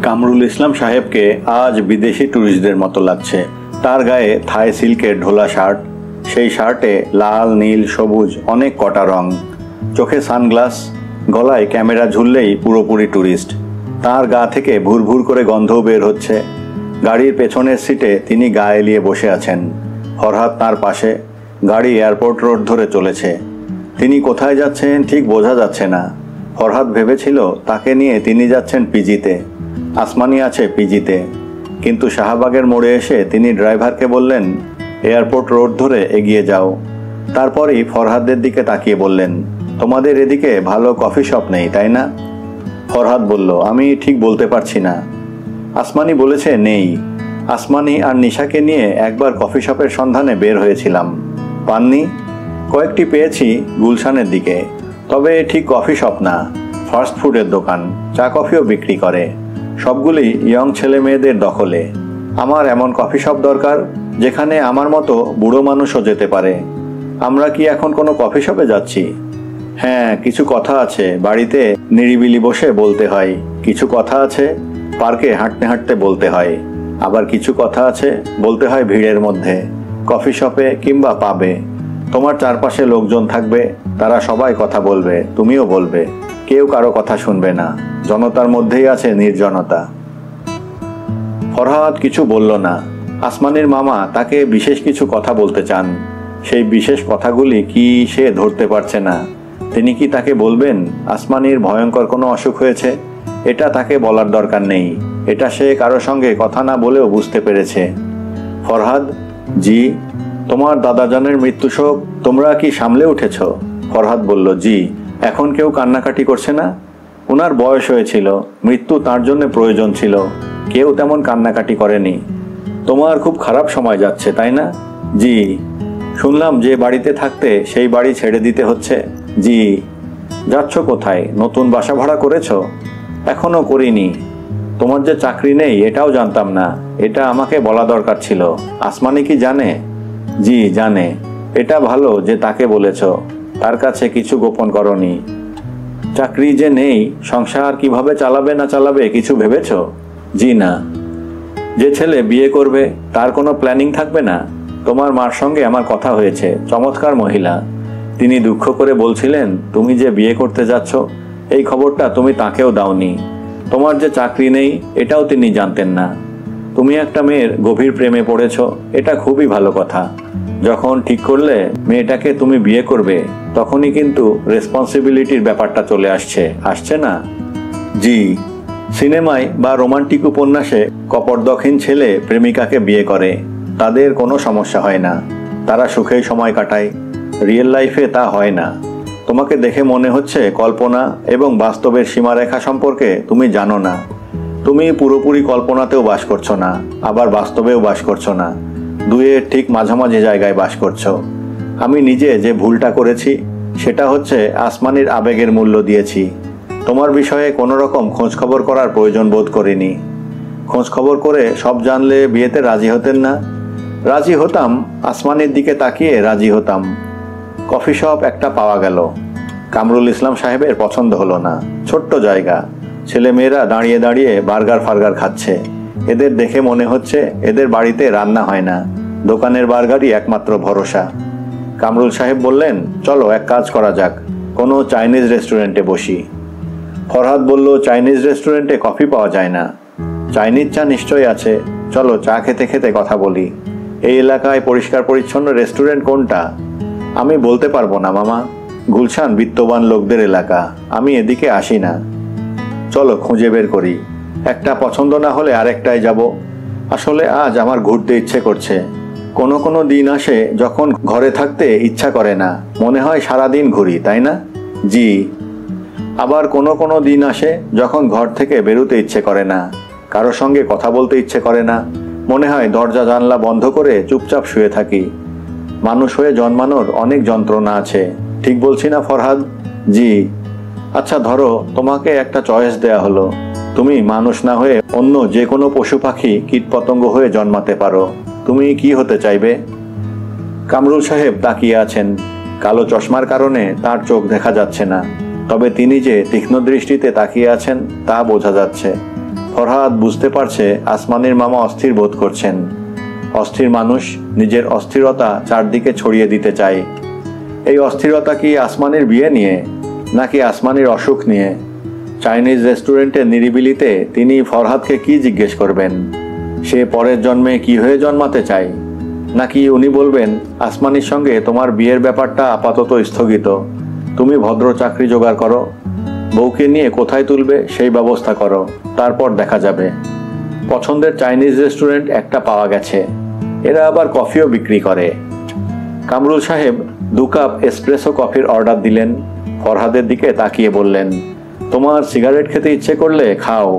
কামরুল ইসলাম সাহেবকে আজ বিদেশি ট্যুরিস্টদের মতো লাগছে। তার গায়ে থাই সিল্কের ঢোলা শার্ট, সেই শার্টে লাল, নীল, সবুজ অনেক কটা রং, চোখে সানগ্লাস, গলায় ক্যামেরা ঝুললেই পুরোপুরি ট্যুরিস্ট। তার গা থেকে ভুর ভুর করে গন্ধও বের হচ্ছে। গাড়ির পেছনের সিটে তিনি গা এলিয়ে বসে আছেন। ফরহাদ তার পাশে। গাড়ি এয়ারপোর্ট রোড ধরে চলেছে। তিনি কোথায় যাচ্ছেন ঠিক বোঝা যাচ্ছে না। ফরহাদ ভেবেছিল তাকে নিয়ে তিনি যাচ্ছেন পিজিতে, আসমানি আছে পিজিতে, কিন্তু শাহবাগের মোড়ে এসে তিনি ড্রাইভারকে বললেন, এয়ারপোর্ট রোড ধরে এগিয়ে যাও। তারপরই ফরহাদের দিকে তাকিয়ে বললেন, তোমাদের এদিকে ভালো কফি শপ নেই তাই না? ফরহাদ বলল, আমি ঠিক বলতে পারছি না। আসমানি বলেছে নেই। আসমানি আর নিশাকে নিয়ে একবার কফি শপের সন্ধানে বের হয়েছিলাম, পাননি। কয়েকটি পেয়েছি গুলশানের দিকে, তবে ঠিক কফি শপ না, ফাস্ট ফুডের দোকান, চা কফিও বিক্রি করে, সবগুলি ইয়ং ছেলে মেয়েদের দখলে। আমার এমন কফি শপ দরকার যেখানে আমার মতো বুড়ো মানুষও যেতে পারে। আমরা কি এখন কোনো কফি শপে যাচ্ছি? হ্যাঁ, কিছু কথা আছে বাড়িতে নিরিবিলি বসে বলতে হয়, কিছু কথা আছে পার্কে হাঁটতে হাঁটতে বলতে হয়, আবার কিছু কথা আছে বলতে হয় ভিড়ের মধ্যে, কফি শপে কিংবা পাবে। তোমার চারপাশে লোকজন থাকবে, তারা সবাই কথা বলবে, তুমিও বলবে, কেউ কারো কথা শুনবে না। জনতার মধ্যেই আছে নির্জনতা। ফরহাদ কিছু বলল না। আসমানির মামা তাকে বিশেষ কিছু কথা বলতে চান। সেই বিশেষ কথাগুলি কি সে ধরতে পারছে না। তিনি কি তাকে বলবেন আসমানির ভয়ঙ্কর কোনো অসুখ হয়েছে? এটা তাকে বলার দরকার নেই, এটা সে কারো সঙ্গে কথা না বলেও বুঝতে পেরেছে। ফরহাদ, জি। তোমার দাদাজানের মৃত্যু শোক তোমরা কি সামলে উঠেছ? ফরহাদ বলল, জি। এখন কেউ কান্নাকাটি করছে না? ওনার বয়স হয়েছিল, মৃত্যু তার জন্য প্রয়োজন ছিল, কেউ তেমন কান্নাকাটি করেনি। তোমার খুব খারাপ সময় যাচ্ছে তাই না? জি। শুনলাম যে বাড়িতে থাকতে সেই বাড়ি ছেড়ে দিতে হচ্ছে। জি। যাচ্ছ কোথায়? নতুন বাসা ভাড়া করেছ? এখনো করিনি। তোমার যে চাকরি নেই এটাও জানতাম না, এটা আমাকে বলা দরকার ছিল। আসমানি কি জানে? জি জানে। এটা ভালো যে তাকে বলেছ, তার কাছে কিছু গোপন করনি। চাকরি যে নেই, সংসার কিভাবে চালাবে না চালাবে কিছু ভেবেছ? জি না। যে ছেলে বিয়ে করবে তার কোনো প্ল্যানিং থাকবে না? তোমার মার সঙ্গে আমার কথা হয়েছে, চমৎকার মহিলা। তিনি দুঃখ করে বলছিলেন তুমি যে বিয়ে করতে যাচ্ছ এই খবরটা তুমি তাকেও দাওনি। তোমার যে চাকরি নেই এটাও তিনি জানতেন না। তুমি একটা মেয়ের গভীর প্রেমে পড়েছ, এটা খুবই ভালো কথা। যখন ঠিক করলে মেয়েটাকে তুমি বিয়ে করবে তখনই কিন্তু রেসপন্সিবিলিটির ব্যাপারটা চলে আসছে না? জি। সিনেমায় বা রোমান্টিক উপন্যাসে কপর্দকহীন ছেলে প্রেমিকাকে বিয়ে করে, তাদের কোনো সমস্যা হয় না, তারা সুখেই সময় কাটায়। রিয়েল লাইফে তা হয় না। তোমাকে দেখে মনে হচ্ছে কল্পনা এবং বাস্তবের সীমারেখা সম্পর্কে তুমি জানো না। তুমি পুরোপুরি কল্পনাতেও বাস করছো না, আবার বাস্তবেও বাস করছো না, দুয়ের ঠিক মাঝামাঝি জায়গায় বাস করছো। আমি নিজে যে ভুলটা করেছি সেটা হচ্ছে আসমানির আবেগের মূল্য দিয়েছি। তোমার বিষয়ে কোনো রকম খোঁজখবর করার প্রয়োজন বোধ করিনি। খোঁজখবর করে সব জানলে বিয়েতে রাজি হতেন না? রাজি হতাম, আসমানির দিকে তাকিয়ে রাজি হতাম। কফি শপ একটা পাওয়া গেল। কামরুল ইসলাম সাহেবের পছন্দ হলো না। ছোট্ট জায়গা, ছেলে মেয়েরা দাঁড়িয়ে দাঁড়িয়ে বার্গার ফার্গার খাচ্ছে। এদের দেখে মনে হচ্ছে এদের বাড়িতে রান্না হয় না, দোকানের বার্গারই একমাত্র ভরসা। কামরুল সাহেব বললেন, চলো এক কাজ করা যাক, কোনো চাইনিজ রেস্টুরেন্টে বসি। ফরহাদ বলল, চাইনিজ রেস্টুরেন্টে কফি পাওয়া যায় না। চাইনিজ চা নিশ্চয়ই আছে, চলো চা খেতে খেতে কথা বলি। এই এলাকায় পরিষ্কার পরিচ্ছন্ন রেস্টুরেন্ট কোনটা? আমি বলতে পারবো না মামা, গুলশান বিত্তবান লোকদের এলাকা, আমি এদিকে আসি না। চলো খুঁজে বের করি, একটা পছন্দ না হলে আরেকটায় যাব। আসলে আজ আমার ঘুরতে ইচ্ছে করছে। কোনো কোনো দিন আসে যখন ঘরে থাকতে ইচ্ছা করে না, মনে হয় সারাদিন ঘুরি, তাই না? জি। আবার কোনো কোনো দিন আসে যখন ঘর থেকে বেরোতে ইচ্ছে করে না, কারো সঙ্গে কথা বলতে ইচ্ছে করে না, মনে হয় দরজা জানলা বন্ধ করে চুপচাপ শুয়ে থাকি। মানুষ হয়ে জন্মানোর অনেক যন্ত্রণা আছে, ঠিক বলছি না ফরহাদ? জি। আচ্ছা ধরো তোমাকে একটা চয়েস দেয়া হলো, তুমি মানুষ না হয়ে অন্য যে কোনো পশু পাখি কীটপতঙ্গ হয়ে জন্মাতে পারো, তুমি কি হতে চাইবে? কামরুল সাহেব তাকিয়ে আছেন। কালো চশমার কারণে তার চোখ দেখা যাচ্ছে না, তবে তিনি যে তীক্ষ্ণ দৃষ্টিতে তাকিয়ে আছেন তা বোঝা যাচ্ছে। ফরহাদ বুঝতে পারছে আসমানির মামা অস্থির বোধ করছেন। অস্থির মানুষ নিজের অস্থিরতা চারদিকে ছড়িয়ে দিতে চায়। এই অস্থিরতা কি আসমানির বিয়ে নিয়ে, নাকি আসমানির অসুখ নিয়ে? চাইনিজ রেস্টুরেন্টের নিরিবিলিতে তিনি ফরহাদকে কি জিজ্ঞেস করবেন? সে পরের জন্মে কি হয়ে জন্মাতে চায়? নাকি উনি বলবেন, আসমানির সঙ্গে তোমার বিয়ের ব্যাপারটা আপাতত স্থগিত, তুমি ভদ্র চাকরি জোগাড় করো, বউকে নিয়ে কোথায় তুলবে সেই ব্যবস্থা করো, তারপর দেখা যাবে। পছন্দের চাইনিজ রেস্টুরেন্ট একটা পাওয়া গেছে, এরা আবার কফিও বিক্রি করে। কামরুল সাহেব 2 কাপ এসপ্রেসো কফির অর্ডার দিলেন। ফরহাদের দিকে তাকিয়ে বললেন, তোমার সিগারেট খেতে ইচ্ছে করলে খাও,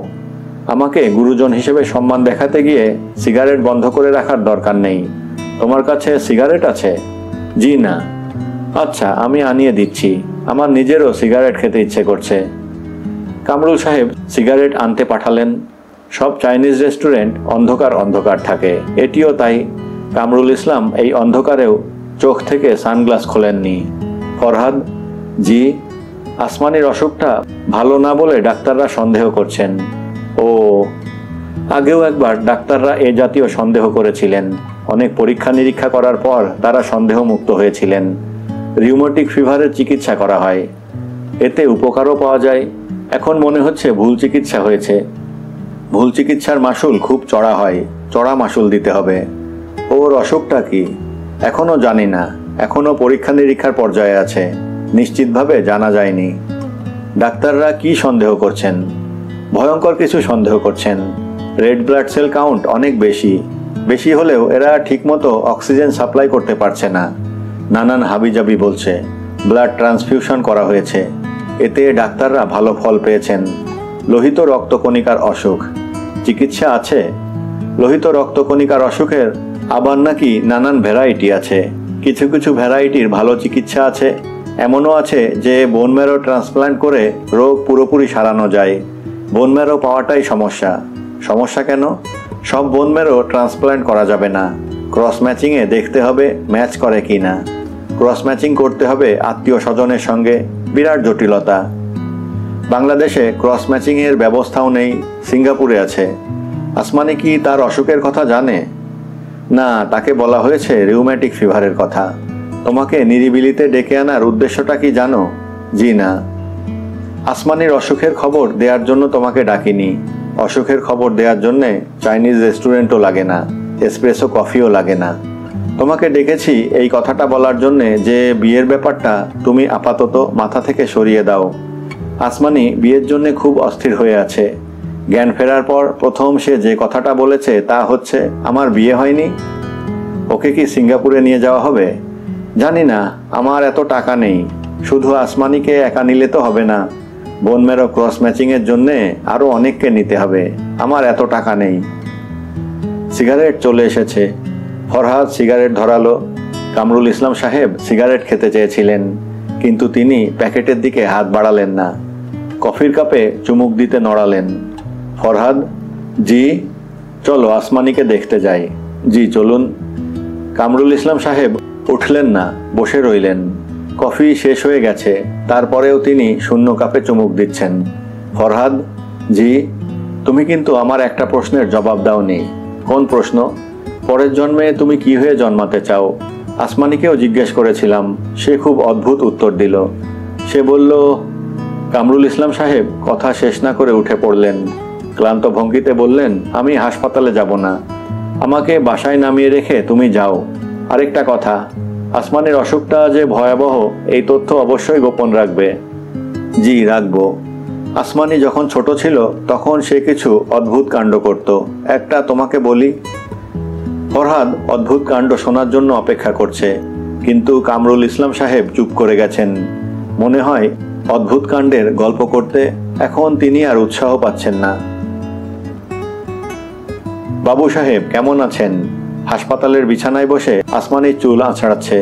আমাকে গুরুজন হিসেবে সম্মান দেখাতে গিয়ে সিগারেট বন্ধ করে রাখার দরকার নেই। তোমার কাছে সিগারেট আছে? জি না। আচ্ছা, আমি আনিয়ে দিচ্ছি, আমার নিজেরও সিগারেট খেতে ইচ্ছে করছে। কামরুল সাহেব সিগারেট আনতে পাঠালেন। সব চাইনিজ রেস্টুরেন্ট অন্ধকার অন্ধকার থাকে, এটিও তাই। কামরুল ইসলাম এই অন্ধকারেও চোখ থেকে সানগ্লাস খোলেননি। ফরহাদ, জি। আসমানির অসুখটা ভালো না বলে ডাক্তাররা সন্দেহ করছেন। ও, আগেও একবার ডাক্তাররা এ জাতীয় সন্দেহ করেছিলেন। অনেক পরীক্ষা নিরীক্ষা করার পর তারা সন্দেহমুক্ত হয়েছিলেন। রিউমেটিক ফিভারের চিকিৎসা করা হয়, এতে উপকারও পাওয়া যায়। এখন মনে হচ্ছে ভুল চিকিৎসা হয়েছে। ভুল চিকিৎসার মাসুল খুব চড়া হয়, চড়া মাসুল দিতে হবে। ওর অসুখটা কি? এখনও জানি না, এখনও পরীক্ষা নিরীক্ষার পর্যায়ে আছে, নিশ্চিতভাবে জানা যায়নি। ডাক্তাররা কি সন্দেহ করছেন? ভয়ঙ্কর কিছু সন্দেহ করছেন। রেড ব্লাড সেল কাউন্ট অনেক বেশি হলেও এরা ঠিকমতো অক্সিজেন সাপ্লাই করতে পারছে না। নানান হাবিজাবি বলছে। ব্লাড ট্রান্সফিউশন করা হয়েছে, এতে ডাক্তাররা ভালো ফল পেয়েছেন। লোহিত রক্তকণিকার অসুখ, চিকিৎসা আছে? লোহিত রক্তকণিকার অসুখের আবার নাকি নানান ভ্যারাইটি আছে। কিছু কিছু ভ্যারাইটির ভালো চিকিৎসা আছে, এমনও আছে যে বোন ম্যারো ট্রান্সপ্লান্ট করে রোগ পুরোপুরি সারানো যায়। বোন ম্যারো পাওয়াটাই সমস্যা। সমস্যা কেন? সব বোন ম্যারো ট্রান্সপ্লান্ট করা যাবে না। ক্রস ম্যাচিংয়ে দেখতে হবে ম্যাচ করে কি না। ক্রস ম্যাচিং করতে হবে আত্মীয় স্বজনের সঙ্গে, বিরাট জটিলতা। বাংলাদেশে ক্রস ম্যাচিংয়ের ব্যবস্থাও নেই, সিঙ্গাপুরে আছে। আসমানি কি তার অসুখের কথা জানে? না, তাকে বলা হয়েছে রিউম্যাটিক ফিভারের কথা। তোমাকে নিরিবিলিতে ডেকে আনার উদ্দেশ্যটা কি জানো? জি না। আসমানির অসুখের খবর দেওয়ার জন্য তোমাকে ডাকিনি। অসুখের খবর দেওয়ার জন্যে চাইনিজ রেস্টুরেন্টও লাগে না, এসপ্রেসো কফিও লাগে না। তোমাকে ডেকেছি এই কথাটা বলার জন্যে যে বিয়ের ব্যাপারটা তুমি আপাতত মাথা থেকে সরিয়ে দাও। আসমানি বিয়ের জন্যে খুব অস্থির হয়ে আছে। জ্ঞান ফেরার পর প্রথম সে যে কথাটা বলেছে তা হচ্ছে, আমার বিয়ে হয়নি। ওকে কি সিঙ্গাপুরে নিয়ে যাওয়া হবে? জানি না, আমার এত টাকা নেই। শুধু আসমানিকে একা নিলে তো হবে না, বোন ম্যারো ক্রস ম্যাচিংয়ের জন্যে আরও অনেককে নিতে হবে। আমার এত টাকা নেই। সিগারেট চলে এসেছে। ফরহাদ সিগারেট ধরালো। কামরুল ইসলাম সাহেব সিগারেট খেতে চেয়েছিলেন, কিন্তু তিনি প্যাকেটের দিকে হাত বাড়ালেন না। কফির কাপে চুমুক দিতে নড়ালেন। ফরহাদ, জি। চলো আসমানিকে দেখতে যাই। জি চলুন। কামরুল ইসলাম সাহেব উঠলেন না, বসে রইলেন। কফি শেষ হয়ে গেছে, তারপরেও তিনি শূন্য কাপে চুমুক দিচ্ছেন। ফরহাদ, জি। তুমি কিন্তু আমার একটা প্রশ্নের জবাব দাওনি। কোন প্রশ্ন? পরের জন্মে তুমি কি হয়ে জন্মাতে চাও? আসমানিকেও জিজ্ঞেস করেছিলাম, সে খুব অদ্ভুত উত্তর দিল। সে বলল। কামরুল ইসলাম সাহেব কথা শেষ না করে উঠে পড়লেন। ক্লান্ত ভঙ্গিতে বললেন, আমি হাসপাতালে যাব না, আমাকে বাসায় নামিয়ে রেখে তুমি যাও। আরেকটা কথা, আসমানের অসুখটা যে ভয়াবহ এই তথ্য অবশ্যই গোপন রাখবে। জি, রাখবো। আসমানি যখন ছোট ছিল তখন সে কিছু অদ্ভুত কাণ্ড করত, একটা তোমাকে বলি। ফরহাদ অদ্ভুত কাণ্ড শোনার জন্য অপেক্ষা করছে, কিন্তু কামরুল ইসলাম সাহেব চুপ করে গেছেন। মনে হয় অদ্ভুত কাণ্ডের গল্প করতে এখন তিনি আর উৎসাহ পাচ্ছেন না। বাবু সাহেব কেমন আছেন? হাসপাতালের বিছানায় বসে আসমানির চুল আঁচড়াচ্ছে,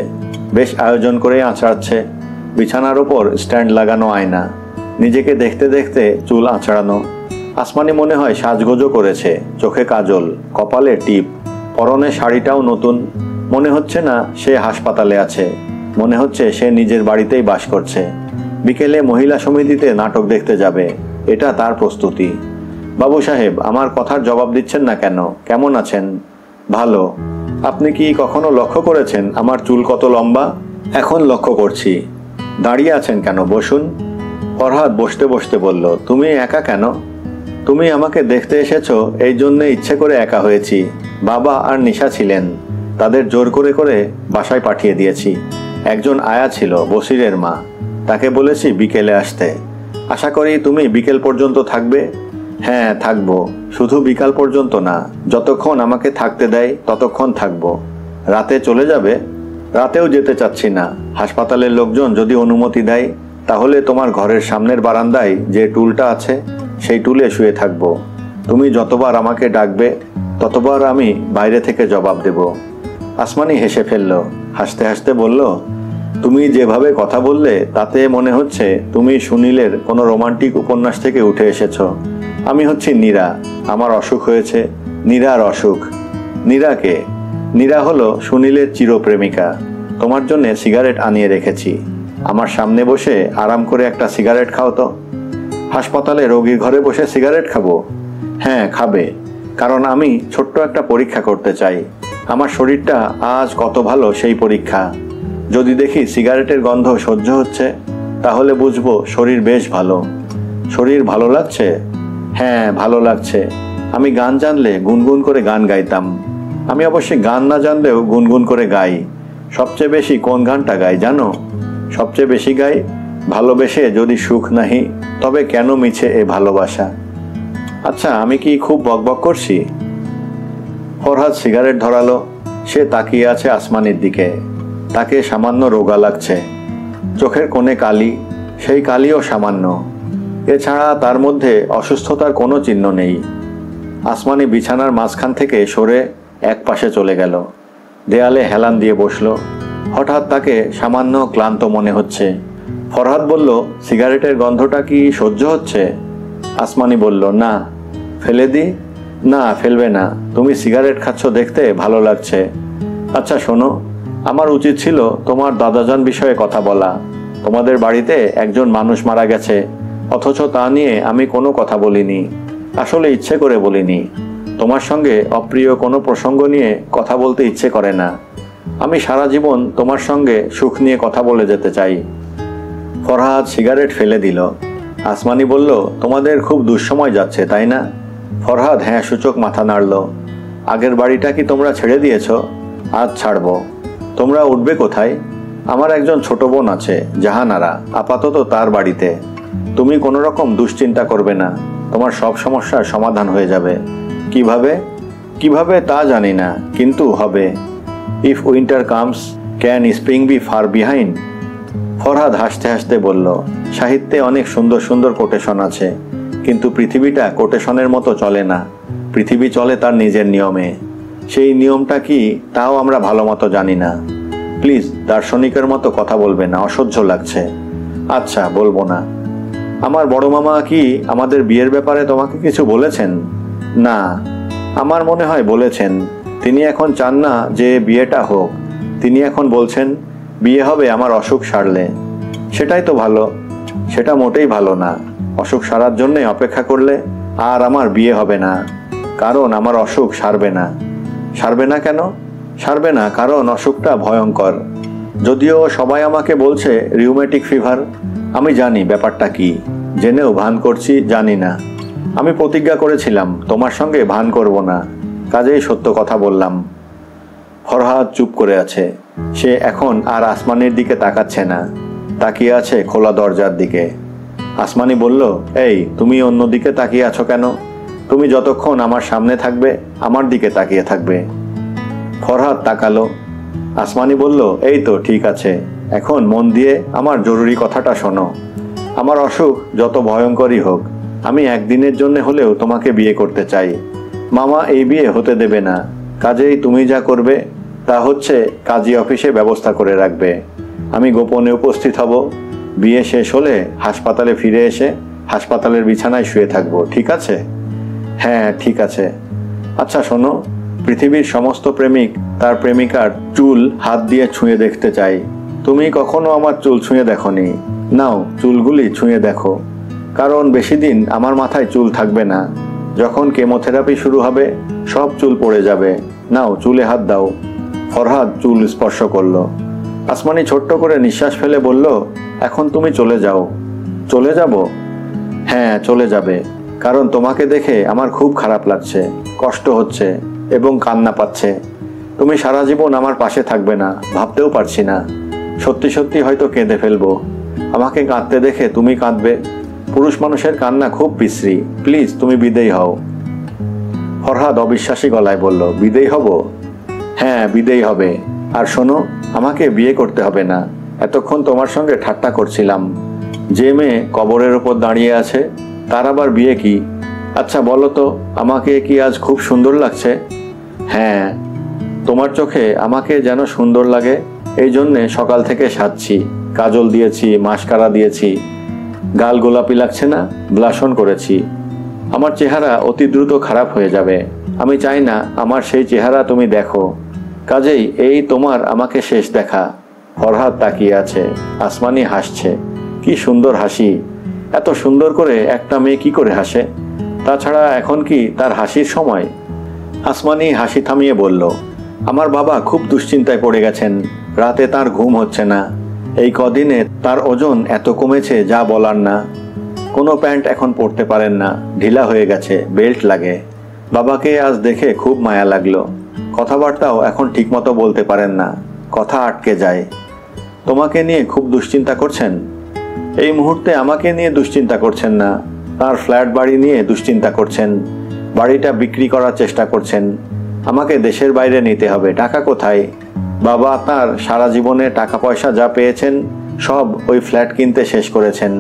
বেশ আয়োজন করে আঁচড়াচ্ছে। বিছানার ওপর স্ট্যান্ড লাগানো আয়না, নিজেকে দেখতে দেখতে চুল আঁচড়ানো। আসমানি মনে হয় সাজগোজও করেছে, চোখে কাজল, কপালে টিপ, পরনে শাড়িটাও নতুন। মনে হচ্ছে না সে হাসপাতালে আছে, মনে হচ্ছে সে নিজের বাড়িতেই বাস করছে। বিকেলে মহিলা সমিতিতে নাটক দেখতে যাবে, এটা তার প্রস্তুতি। বাবু সাহেব, আমার কথার জবাব দিচ্ছেন না কেন? কেমন আছেন? ভালো। আপনি কি কখনো লক্ষ্য করেছেন আমার চুল কত লম্বা? এখন লক্ষ্য করছি। দাঁড়িয়ে আছেন কেন? বসুন। ফরহাদ বসতে বসতে বলল, তুমি একা কেন? তুমি আমাকে দেখতে এসেছো, এই জন্যে ইচ্ছে করে একা হয়েছি। বাবা আর নিশা ছিলেন, তাদের জোর করে করে বাসায় পাঠিয়ে দিয়েছি। একজন আয়া ছিল, বসিরের মা, তাকে বলেছি বিকেলে আসতে। আশা করি তুমি বিকেল পর্যন্ত থাকবে। হ্যাঁ থাকবো, শুধু বিকাল পর্যন্ত না, যতক্ষণ আমাকে থাকতে দেয় ততক্ষণ থাকবো। রাতে চলে যাবে? রাতেও যেতে চাচ্ছি না। হাসপাতালের লোকজন যদি অনুমতি দেয় তাহলে তোমার ঘরের সামনের বারান্দায় যে টুলটা আছে সেই টুলে শুয়ে থাকবো। তুমি যতবার আমাকে ডাকবে ততবার আমি বাইরে থেকে জবাব দেব। আসমানি হেসে ফেলল, হাসতে হাসতে বলল, তুমি যেভাবে কথা বললে তাতে মনে হচ্ছে তুমি সুনীলের কোনো রোমান্টিক উপন্যাস থেকে উঠে এসেছো। আমি হচ্ছি নীরা, আমার অসুখ হয়েছে। নীরার অসুখ? নীরাকে? নীরা হলো সুনীলের চিরপ্রেমিকা। তোমার জন্য সিগারেট আনিয়ে রেখেছি, আমার সামনে বসে আরাম করে একটা সিগারেট খাও তো। হাসপাতালে রোগীর ঘরে বসে সিগারেট খাবো? হ্যাঁ খাবে, কারণ আমি ছোট্ট একটা পরীক্ষা করতে চাই। আমার শরীরটা আজ কত ভালো সেই পরীক্ষা। যদি দেখি সিগারেটের গন্ধ সহ্য হচ্ছে তাহলে বুঝবো শরীর বেশ ভালো। শরীর ভালো লাগছে? হ্যাঁ ভালো লাগছে। আমি গান জানলে গুনগুন করে গান গাইতাম। আমি অবশ্যই গান না জানলেও গুনগুন করে গাই। সবচেয়ে বেশি কোন গানটা গাই জানো? সবচেয়ে বেশি গাই, ভালোবেসে যদি সুখ নাহি তবে কেন মিছে এ ভালোবাসা। আচ্ছা, আমি কি খুব বকবক করছি? ফরহাদ সিগারেট ধরালো। সে তাকিয়ে আছে আসমানির দিকে। তাকে সামান্য রোগা লাগছে, চোখের কোণে কালি, সেই কালিও সামান্য। এছাড়া তার মধ্যে অসুস্থতার কোনো চিহ্ন নেই। আসমানি বিছানার মাঝখান থেকে সরে এক পাশে চলে গেল, দেয়ালে হেলান দিয়ে বসলো। হঠাৎ তাকে সামান্য ক্লান্ত মনে হচ্ছে। ফরহাদ বলল, সিগারেটের গন্ধটা কি সহ্য হচ্ছে? আসমানি বলল, না। ফেলে দি? না, ফেলবে না, তুমি সিগারেট খাচ্ছ দেখতে ভালো লাগছে। আচ্ছা শোনো, আমার উচিত ছিল তোমার দাদাজান বিষয়ে কথা বলা। তোমাদের বাড়িতে একজন মানুষ মারা গেছে, অথচ তা নিয়ে আমি কোনো কথা বলিনি। আসলে ইচ্ছে করে বলিনি। তোমার সঙ্গে অপ্রিয় কোনো প্রসঙ্গ নিয়ে কথা বলতে ইচ্ছে করে না। আমি সারা জীবন তোমার সঙ্গে সুখ নিয়ে কথা বলে যেতে চাই। ফরহাদ সিগারেট ফেলে দিল। আসমানি বলল, তোমাদের খুব দুঃসময় যাচ্ছে তাই না? ফরহাদ হ্যাঁ সূচক মাথা নাড়ল। আগের বাড়িটা কি তোমরা ছেড়ে দিয়েছ? আজ ছাড়ব। তোমরা উঠবে কোথায়? আমার একজন ছোট বোন আছে, জাহানারা, আপাতত তার বাড়িতে। তুমি কোনো রকম দুশ্চিন্তা করবে না, তোমার সব সমস্যার সমাধান হয়ে যাবে। কিভাবে? কিভাবে তা জানি না, কিন্তু হবে। If winter comes, can spring be far behind? Farhad হাসতে হাসতে বলল, সাহিত্যে অনেক সুন্দর সুন্দর কোটেশন আছে, কিন্তু পৃথিবীটা কোটেশনের মতো চলে না। পৃথিবী চলে তার নিজের নিয়মে। সেই নিয়মটা কি তাও আমরা ভালো মতো জানি না। প্লিজ দার্শনিকের মতো কথা বলবে না, অসহ্য লাগছে। আচ্ছা বলবো না। আমার বড় মামা কি আমাদের বিয়ের ব্যাপারে তোমাকে কিছু বলেছেন? না, আমার মনে হয় বলেছেন। তিনি এখন চান না যে বিয়েটা হোক। তিনি এখন বলছেন বিয়ে হবে আমার অসুখ সারলে। সেটাই তো ভালো। সেটা মোটেই ভালো না। অসুখ সারার জন্যে অপেক্ষা করলে আর আমার বিয়ে হবে না, কারণ আমার অসুখ সারবে না। সারবে না কেন? সারবে না কারণ অসুখটা ভয়ঙ্কর। যদিও সবাই আমাকে বলছে রিউমেটিক ফিভার, আমি জানি ব্যাপারটা কি, জেনেও ভান করছি জানি না। আমি প্রতিজ্ঞা করেছিলাম তোমার সঙ্গে ভান করব না, কাজেই সত্য কথা বললাম। ফরহাদ চুপ করে আছে। সে এখন আর আসমানির দিকে তাকাচ্ছে না, তাকিয়ে আছে খোলা দরজার দিকে। আসমানি বলল, এই তুমি অন্যদিকে তাকিয়ে আছো কেন? তুমি যতক্ষণ আমার সামনে থাকবে আমার দিকে তাকিয়ে থাকবে। ফরহাদ তাকালো। আসমানি বলল, এই তো ঠিক আছে, এখন মন দিয়ে আমার জরুরি কথাটা শোনো। আমার অসুখ যত ভয়ঙ্করই হোক, আমি একদিনের জন্য হলেও তোমাকে বিয়ে করতে চাই। মামা এই বিয়ে হতে দেবে না, কাজেই তুমি যা করবে তা হচ্ছে কাজী অফিসে ব্যবস্থা করে রাখবে। আমি গোপনে উপস্থিত হব। বিয়ে শেষ হলে হাসপাতালে ফিরে এসে হাসপাতালের বিছানায় শুয়ে থাকবো, ঠিক আছে? হ্যাঁ ঠিক আছে। আচ্ছা শোনো, পৃথিবীর সমস্ত প্রেমিক তার প্রেমিকার চুল হাত দিয়ে ছুঁয়ে দেখতে চাই। তুমি কখনো আমার চুল ছুঁয়ে দেখোনি। নাও চুলগুলি ছুঁয়ে দেখো, কারণ বেশি দিন আমার মাথায় চুল থাকবে না। যখন কেমোথেরাপি শুরু হবে সব চুল পড়ে যাবে। নাও চুলে হাত দাও। ফরহাদ চুল স্পর্শ করলো। আসমানি ছোট্ট করে নিঃশ্বাস ফেলে বলল, এখন তুমি চলে যাও। চলে যাব? হ্যাঁ, চলে যাবে। কারণ তোমাকে দেখে আমার খুব খারাপ লাগছে, কষ্ট হচ্ছে এবং কান্না পাচ্ছে। তুমি সারা জীবন আমার পাশে থাকবে না, ভাবতেও পারছি না। সত্যি সত্যি হয়তো কেঁদে ফেলবো। আমাকে কাঁদতে দেখে তুমি কাঁদবে। পুরুষ মানুষের কান্না খুব বিশ্রী। প্লিজ তুমি বিদেয় হও। ফরহাদ অবিশ্বাসী গলায় বলল, বিদেয় হব? হ্যাঁ, বিদেয় হবে। আর শোনো, আমাকে বিয়ে করতে হবে না। এতক্ষণ তোমার সঙ্গে ঠাট্টা করছিলাম। যে মেয়ে কবরের ওপর দাঁড়িয়ে আছে তার আবার বিয়ে কি? আচ্ছা বলো তো, আমাকে কি আজ খুব সুন্দর লাগছে? হ্যাঁ, তোমার চোখে আমাকে যেন সুন্দর লাগে, এই জন্যে সকাল থেকে সাজছি। কাজল দিয়েছি, মাস্কারা দিয়েছি। গাল গোলাপি লাগছে না? ব্লাশন করেছি। আমার চেহারা অতি দ্রুত খারাপ হয়ে যাবে। আমি চাই না আমার সেই চেহারা তুমি দেখো। কাজেই এই তোমার আমাকে শেষ দেখা। ফরহাদ তাকিয়ে আছে। আসমানি হাসছে। কি সুন্দর হাসি! এত সুন্দর করে একটা মেয়ে কি করে হাসে? তাছাড়া এখন কি তার হাসির সময়? আসমানি হাসি থামিয়ে বলল, আমার বাবা খুব দুশ্চিন্তায় পড়ে গেছেন। রাতে তার ঘুম হচ্ছে না। এই কদিনে তার ওজন এত কমেছে যা বলার না। কোনো প্যান্ট এখন পরতে পারেন না, ঢিলা হয়ে গেছে, বেল্ট লাগে। বাবাকে আজ দেখে খুব মায়া লাগলো। কথাবার্তাও এখন ঠিকমতো বলতে পারেন না, কথা আটকে যায়। তোমাকে নিয়ে খুব দুশ্চিন্তা করছেন? এই মুহূর্তে আমাকে নিয়ে দুশ্চিন্তা করছেন না, তার ফ্ল্যাট বাড়ি নিয়ে দুশ্চিন্তা করছেন। বাড়িটা বিক্রি করার চেষ্টা করছেন। আমাকে দেশের বাইরে নিতে হবে। টাকা কোথায়? বাবা তার সারা জীবনে টাকা পয়সা যা পেয়েছেন সব ওই ফ্ল্যাট কিনতে শেষ করেছেন।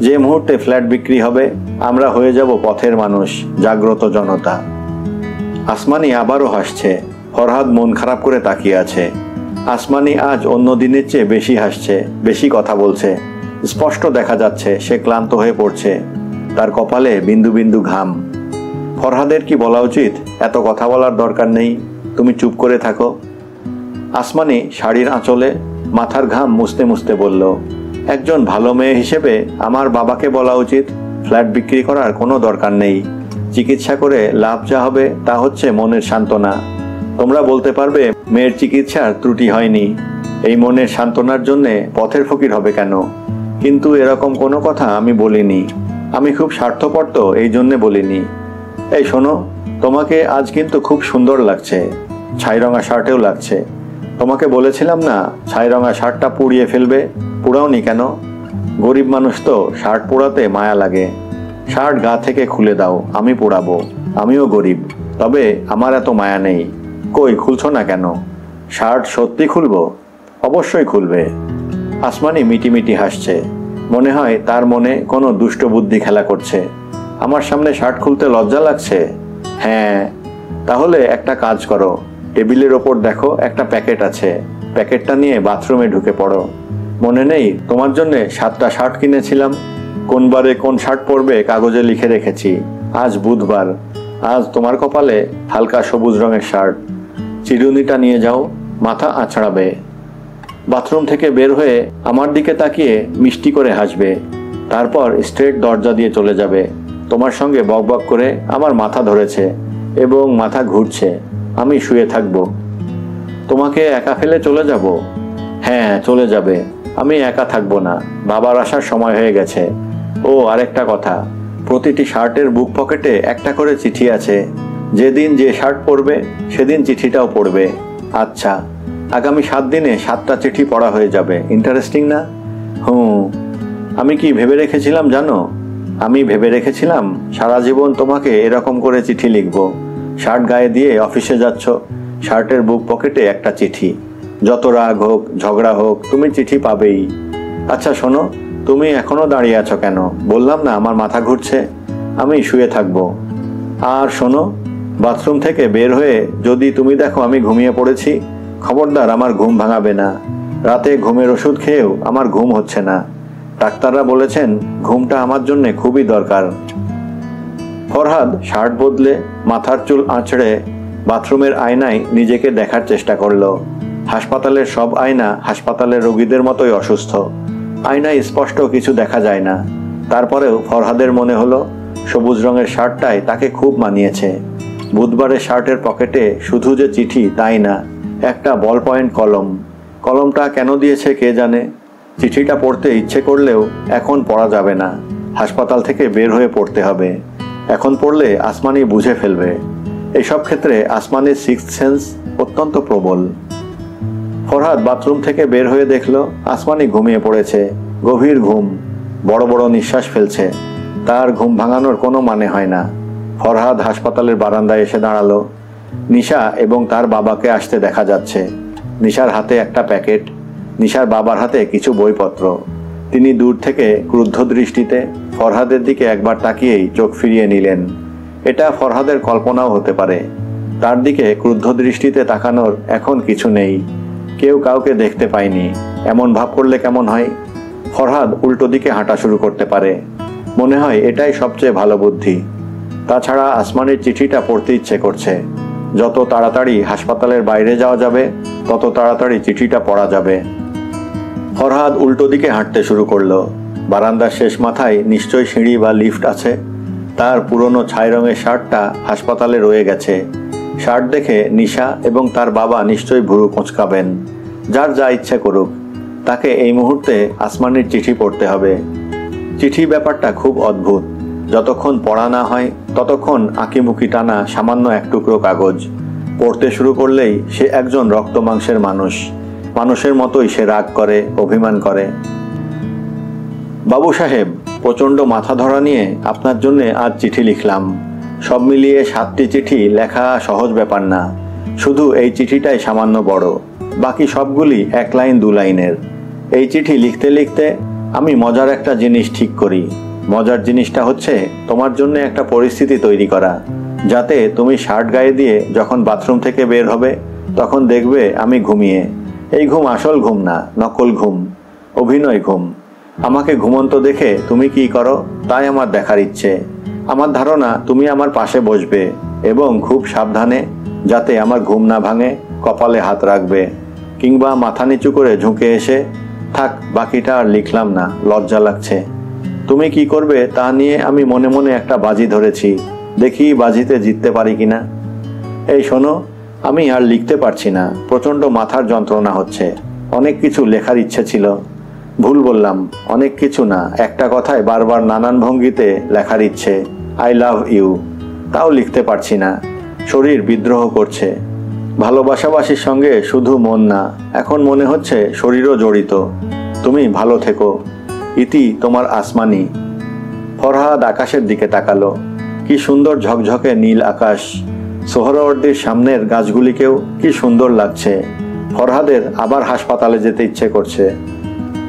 যে মুহূর্তে ফ্ল্যাট বিক্রি হবে আমরা হয়ে যাব পথের মানুষ, জাগ্রত জনতা। আসমানি আবারও হাসছে। ফরহাদ মন খারাপ করে তাকিয়ে আছে। আসমানি আজ অন্য দিনের চেয়ে বেশি হাসছে, বেশি কথা বলছে। স্পষ্ট দেখা যাচ্ছে সে ক্লান্ত হয়ে পড়ছে। তার কপালে বিন্দু বিন্দু ঘাম। ফরহাদের কি বলা উচিত? এত কথা বলার দরকার নেই, তুমি চুপ করে থাকো। আসমানি শাড়ির আঁচলে মাথার ঘাম মুছতে মুছতে বলল, একজন ভালো মেয়ে হিসেবে আমার বাবাকে বলা উচিত ফ্ল্যাট বিক্রি করার কোনো দরকার নেই। চিকিৎসা করে লাভ যা হবে তা হচ্ছে মনের সান্ত্বনা। তোমরা বলতে পারবে মেয়ের চিকিৎসার ত্রুটি হয়নি। এই মনের সান্ত্বনার জন্যে পথের ফকির হবে কেন? কিন্তু এরকম কোনো কথা আমি বলিনি। আমি খুব স্বার্থপর তো, এই জন্যে বলিনি। এই শোনো, তোমাকে আজ কিন্তু খুব সুন্দর লাগছে। ছাইরঙা শার্টেও লাগছে। তোমাকে বলেছিলাম না ছাইরঙা শার্টটা পুড়িয়ে ফেলবে? পুড়াওনি কেন? গরিব মানুষ তো, শার্ট পোড়াতে মায়া লাগে। শার্ট গা থেকে খুলে দাও, আমি পোড়াবো। আমিও গরিব, তবে আমার এত মায়া নেই। কই খুলছো না কেন? শার্ট সত্যি খুলবো? অবশ্যই খুলবে। আসমানি মিটিমিটি হাসছে। মনে হয় তার মনে কোনো দুষ্ট বুদ্ধি খেলা করছে। আমার সামনে শার্ট খুলতে লজ্জা লাগছে? হ্যাঁ, তাহলে একটা কাজ করো। টেবিলের ওপর দেখো একটা প্যাকেট আছে। প্যাকেটটা নিয়ে বাথরুমে ঢুকে পড়ো। মনে নেই তোমার জন্য 7টা শার্ট কিনেছিলাম? কোন বারে কোন শার্ট পরবে কাগজে লিখে রেখেছি। আজ বুধবার। আজ তোমার কপালে হালকা সবুজ রঙের শার্ট। চিরুনিটা নিয়ে যাও, মাথা আঁচড়াবে। বাথরুম থেকে বের হয়ে আমার দিকে তাকিয়ে মিষ্টি করে হাসবে। তারপর স্ট্রেট দরজা দিয়ে চলে যাবে। তোমার সঙ্গে বকবক করে আমার মাথা ধরেছে এবং মাথা ঘুরছে। আমি শুয়ে থাকবো। তোমাকে একা ফেলে চলে যাব? হ্যাঁ, চলে যাবে। আমি একা থাকবো না। বাবার আসার সময় হয়ে গেছে। ও আরেকটা কথা, প্রতিটি শার্টের বুক পকেটে একটা করে চিঠি আছে। যেদিন যে শার্ট পরবে সেদিন চিঠিটাও পড়বে। আচ্ছা, আগামী 7 দিনে 7টা চিঠি পড়া হয়ে যাবে। ইন্টারেস্টিং না? আমি কি ভেবে রেখেছিলাম জানো? আমি ভেবে রেখেছিলাম সারা জীবন তোমাকে এরকম করে চিঠি লিখব। শার্ট গায়ে দিয়ে অফিসে যাচ্ছ, শার্টের বুক পকেটে একটা চিঠি। যত রাগ হোক, ঝগড়া হোক, তুমি চিঠি পাবেই। আচ্ছা শোনো, তুমি এখনো দাঁড়িয়ে আছো কেন? বললাম না আমার মাথা ঘুরছে। আমি শুয়ে থাকবো। আর শোনো, বাথরুম থেকে বের হয়ে যদি তুমি দেখো আমি ঘুমিয়ে পড়েছি, খবরদার আমার ঘুম ভাঙাবে না। রাতে ঘুমের ওষুধ খেয়েও আমার ঘুম হচ্ছে না। ডাক্তাররা বলেছেন ঘুমটা আমার জন্য খুবই দরকার। ফরহাদ শার্ট বদলে মাথার চুল আঁচড়ে বাথরুমের আয়নায় নিজেকে দেখার চেষ্টা করলো। হাসপাতালের সব আয়না হাসপাতালের রোগীদের মতোই অসুস্থ। আয়নায় স্পষ্ট কিছু দেখা যায় না। তারপরেও ফরহাদের মনে হলো সবুজ রঙের শার্টটাই তাকে খুব মানিয়েছে। বুধবারের শার্টের পকেটে শুধু যে চিঠি তাই না, একটা বল পয়েন্ট কলম। কলমটা কেন দিয়েছে কে জানে। চিঠিটা পড়তে ইচ্ছে করলেও এখন পড়া যাবে না, হাসপাতাল থেকে বের হয়ে পড়তে হবে। এখন পড়লে আসমানি বুঝে ফেলবে। এইসব ক্ষেত্রে আসমানির সিক্সথ সেন্স অত্যন্ত প্রবল। ফরহাদ বাথরুম থেকে বের হয়ে দেখল আসমানি ঘুমিয়ে পড়েছে, গভীর ঘুম, বড় বড় নিঃশ্বাস ফেলছে। তার ঘুম ভাঙানোর কোনো মানে হয় না। ফরহাদ হাসপাতালের বারান্দায় এসে দাঁড়ালো। নিশা এবং তার বাবাকে আসতে দেখা যাচ্ছে। নিশার হাতে একটা প্যাকেট, নিশার বাবার হাতে কিছু বইপত্র। তিনি দূর থেকে ক্রুদ্ধ দৃষ্টিতে ফরহাদের দিকে একবার তাকিয়েই চোখ ফিরিয়ে নিলেন। এটা ফরহাদের কল্পনাও হতে পারে। তার দিকে ক্রুদ্ধ দৃষ্টিতে তাকানোর এখন কিছু নেই। কেউ কাউকে দেখতে পায়নি, এমন ভাব করলে কেমন হয়? ফরহাদ উল্টো দিকে হাঁটা শুরু করতে পারে। মনে হয় এটাই সবচেয়ে ভালো বুদ্ধি। তাছাড়া আসমানের চিঠিটা পড়তে ইচ্ছে করছে। যত তাড়াতাড়ি হাসপাতালের বাইরে যাওয়া যাবে তত তাড়াতাড়ি চিঠিটা পড়া যাবে। ফরহাদ উল্টো দিকে হাঁটতে শুরু করলো। বারান্দার শেষ মাথায় নিশ্চয়ই সিঁড়ি বা লিফট আছে। তার পুরনো ছাই রঙের শার্টটা হাসপাতালে রয়ে গেছে। শার্ট দেখে নিশা এবং তার বাবা নিশ্চয়ই ভুরু কোঁচকাবেন। যার যা ইচ্ছে করুক, তাকে এই মুহূর্তে আসমানির চিঠি পড়তে হবে। চিঠি ব্যাপারটা খুব অদ্ভুত। যতক্ষণ পড়া না হয় ততক্ষণ আঁকিমুখি টানা সামান্য এক টুকরো কাগজ। পড়তে শুরু করলেই সে একজন রক্ত মাংসের মানুষ। মানুষের মতোই সে রাগ করে, অভিমান করে। বাবু সাহেব, প্রচণ্ড মাথা ধরা নিয়ে আপনার জন্য আজ চিঠি লিখলাম। সব মিলিয়ে 7টি চিঠি লেখা সহজ ব্যাপার না। শুধু এই চিঠিটাই সামান্য বড়, বাকি সবগুলি 1 লাইন 2 লাইনের। এই চিঠি লিখতে লিখতে আমি মজার একটা জিনিস ঠিক করি। মজার জিনিসটা হচ্ছে তোমার জন্য একটা পরিস্থিতি তৈরি করা, যাতে তুমি শার্ট গায়ে দিয়ে যখন বাথরুম থেকে বের হবে তখন দেখবে আমি ঘুমিয়ে। এই ঘুম আসল ঘুম না, নকল ঘুম, অভিনয় ঘুম। আমাকে ঘুমন্ত দেখে তুমি কি করো তাই আমার দেখার ইচ্ছে। আমার ধারণা তুমি আমার পাশে বসবে এবং খুব সাবধানে, যাতে আমার ঘুম না ভাঙে, কপালে হাত রাখবে, কিংবা মাথা নিচু করে ঝুঁকে এসে, থাক বাকিটা আর লিখলাম না, লজ্জা লাগছে। তুমি কি করবে তা নিয়ে আমি মনে মনে একটা বাজি ধরেছি, দেখি বাজিতে জিততে পারি কিনা। এই শোনো, আমি আর লিখতে পারছি না, প্রচণ্ড মাথার যন্ত্রণা হচ্ছে। অনেক কিছু লেখার ইচ্ছে ছিল। ভুল বললাম, অনেক কিছু না, একটা কথায় বারবার নানান ভঙ্গিতে লেখার ইচ্ছে, আই লাভ ইউ। তাও লিখতে পারছি না, শরীর বিদ্রোহ করছে। ভালোবাসাবাসির সঙ্গে শুধু মন না, এখন মনে হচ্ছে শরীরও জড়িত। তুমি ভালো থেকো। ইতি, তোমার আসমানি। ফরহাদ আকাশের দিকে তাকালো। কি সুন্দর ঝকঝকে নীল আকাশ। সোহরাওয়ার্দীর সামনের গাছগুলিকেও কি সুন্দর লাগছে। ফরহাদের আবার হাসপাতালে যেতে ইচ্ছে করছে।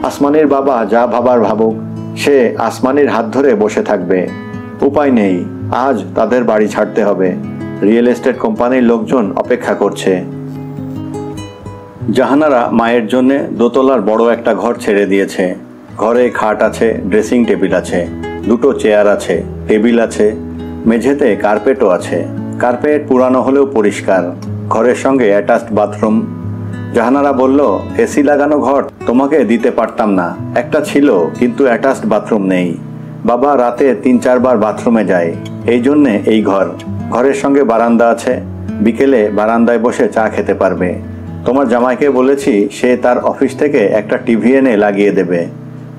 আসমানির বাবা যা ভাবার ভাবুক, সে আসমানির হাত ধরে বসে থাকবে। উপায় নেই, আজ তাদের বাড়ি ছাড়তে হবে। রিয়েল এস্টেট কোম্পানির লোকজন অপেক্ষা করছে। জাহানারা মায়ের জন্য দোতলার বড় একটা ঘর ছেড়ে দিয়েছে। ঘরে খাট আছে, ড্রেসিং টেবিল আছে, 2টো চেয়ার আছে, টেবিল আছে, মেঝেতে কার্পেটও আছে। কার্পেট পুরানো হলেও পরিষ্কার। ঘরের সঙ্গে অ্যাটাচড বাথরুম। জাহানারা বলল, এসি লাগানো ঘর তোমাকে দিতে পারতাম না, একটা ছিল, কিন্তু অ্যাটাচড বাথরুম নেই। বাবা রাতে 3-4 বার বাথরুমে যায়, এই জন্যে এই ঘর। ঘরের সঙ্গে বারান্দা আছে, বিকেলে বারান্দায় বসে চা খেতে পারবে। তোমার জামাইকে বলেছি সে তার অফিস থেকে একটা টিভি এনে লাগিয়ে দেবে।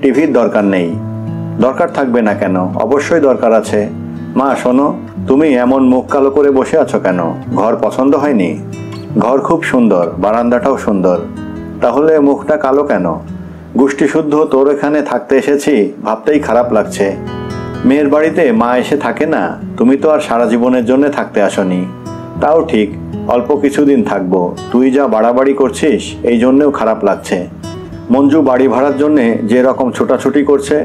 টিভির দরকার নেই। দরকার থাকবে না কেন, অবশ্যই দরকার আছে। মা শোনো, তুমি এমন মুখ কালো করে বসে আছো কেন? ঘর পছন্দ হয়নি? ঘর খুব সুন্দর, বারান্দাটাও সুন্দর, তাহলে মুখটা কালো কেন? গোষ্ঠী শুদ্ধ তোর এখানে থাকতে এসেছি ভাবতেই খারাপ লাগছে। মেয়ের বাড়িতে মা এসে থাকে না, তুমি তো আর সারা জীবনের জন্য থাকতে আসনি। তাও ঠিক, অল্প কিছুদিন থাকবো। তুই যা বাড়াবাড়ি করছিস এই জন্যেও খারাপ লাগছে। মঞ্জু বাড়ি ভাড়ার জন্যে যে রকম ছোটাছুটি করছে,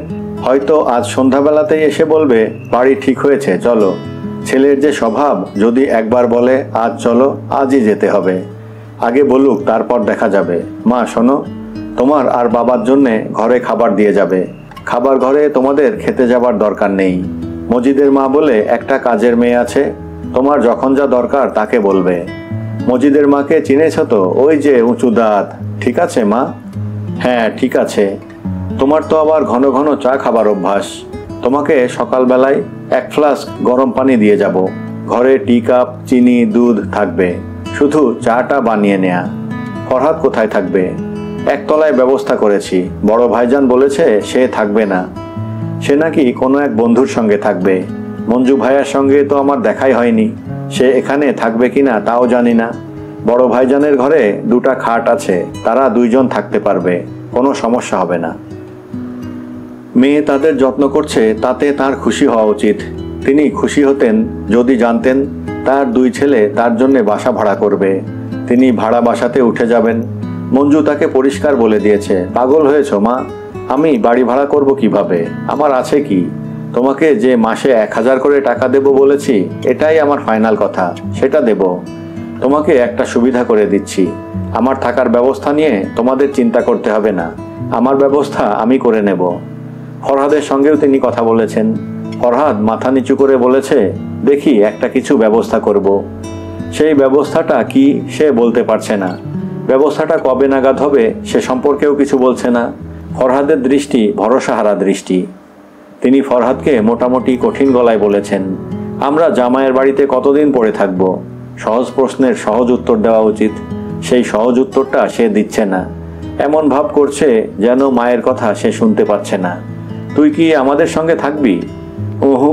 হয়তো আজ সন্ধ্যাবেলাতেই এসে বলবে বাড়ি ঠিক হয়েছে চলো। ছেলের যে স্বভাব, যদি একবার বলে আজ চলো, আজই যেতে হবে। আগে বলুক, তারপর দেখা যাবে। মা শোনো, তোমার আর বাবার জন্যে ঘরে খাবার দিয়ে যাবে। খাবার ঘরে তোমাদের খেতে যাবার দরকার নেই। মজিদের মা বলে একটা কাজের মেয়ে আছে, তোমার যখন যা দরকার তাকে বলবে। মজিদের মাকে চিনেছ তো, ওই যে উঁচু দাঁত? ঠিক আছে মা? হ্যাঁ ঠিক আছে। তোমার তো আবার ঘন ঘন চা খাবার অভ্যাস, তোমাকে সকালবেলায় 1 ফ্লাস্ক গরম পানি দিয়ে যাব। ঘরে টি কাপ, চিনি, দুধ থাকবে, শুধু চাটা বানিয়ে নেয়া। ফরহাদ কোথায় থাকবে? একতলায় ব্যবস্থা করেছি, বড় ভাইজান বলেছে সে থাকবে না। সে নাকি কোনো এক বন্ধুর সঙ্গে থাকবে। মঞ্জু ভাইয়ার সঙ্গে তো আমার দেখাই হয়নি, সে এখানে থাকবে কিনা তাও জানি না। বড় ভাইজানের ঘরে 2টা খাট আছে, তারা 2 জন থাকতে পারবে, কোনো সমস্যা হবে না। মেয়ে তাদের যত্ন করছে, তাতে তার খুশি হওয়া উচিত। তিনি খুশি হতেন যদি জানতেন তার 2 ছেলে তার জন্য বাসা ভাড়া করবে। তিনি ভাড়া বাসাতে উঠে যাবেন। মঞ্জু তাকে পরিষ্কার বলে দিয়েছে, পাগল হয়েছ মা, আমি বাড়ি ভাড়া করব কিভাবে? আমার আছে কি? তোমাকে যে মাসে 1000 করে টাকা দেব বলেছি, এটাই আমার ফাইনাল কথা, সেটা দেব। তোমাকে একটা সুবিধা করে দিচ্ছি, আমার থাকার ব্যবস্থা নিয়ে তোমাদের চিন্তা করতে হবে না, আমার ব্যবস্থা আমি করে নেব। ফরহাদের সঙ্গেও তিনি কথা বলেছেন। ফরহাদ মাথা নিচু করে বলেছে, দেখি একটা কিছু ব্যবস্থা করব। সেই ব্যবস্থাটা কি সে বলতে পারছে না। ব্যবস্থাটা কবে নাগাদ হবে সে সম্পর্কেও কিছু বলছে না। ফরহাদের দৃষ্টি ভরসাহারা দৃষ্টি। তিনি ফরহাদকে মোটামুটি কঠিন গলায় বলেছেন, আমরা জামাইয়ের বাড়িতে কতদিন পড়ে থাকব? সহজ প্রশ্নের সহজ উত্তর দেওয়া উচিত, সেই সহজ উত্তরটা সে দিচ্ছে না। এমন ভাব করছে যেন মায়ের কথা সে শুনতে পাচ্ছে না। তুই কি আমাদের সঙ্গে থাকবি? ওহু,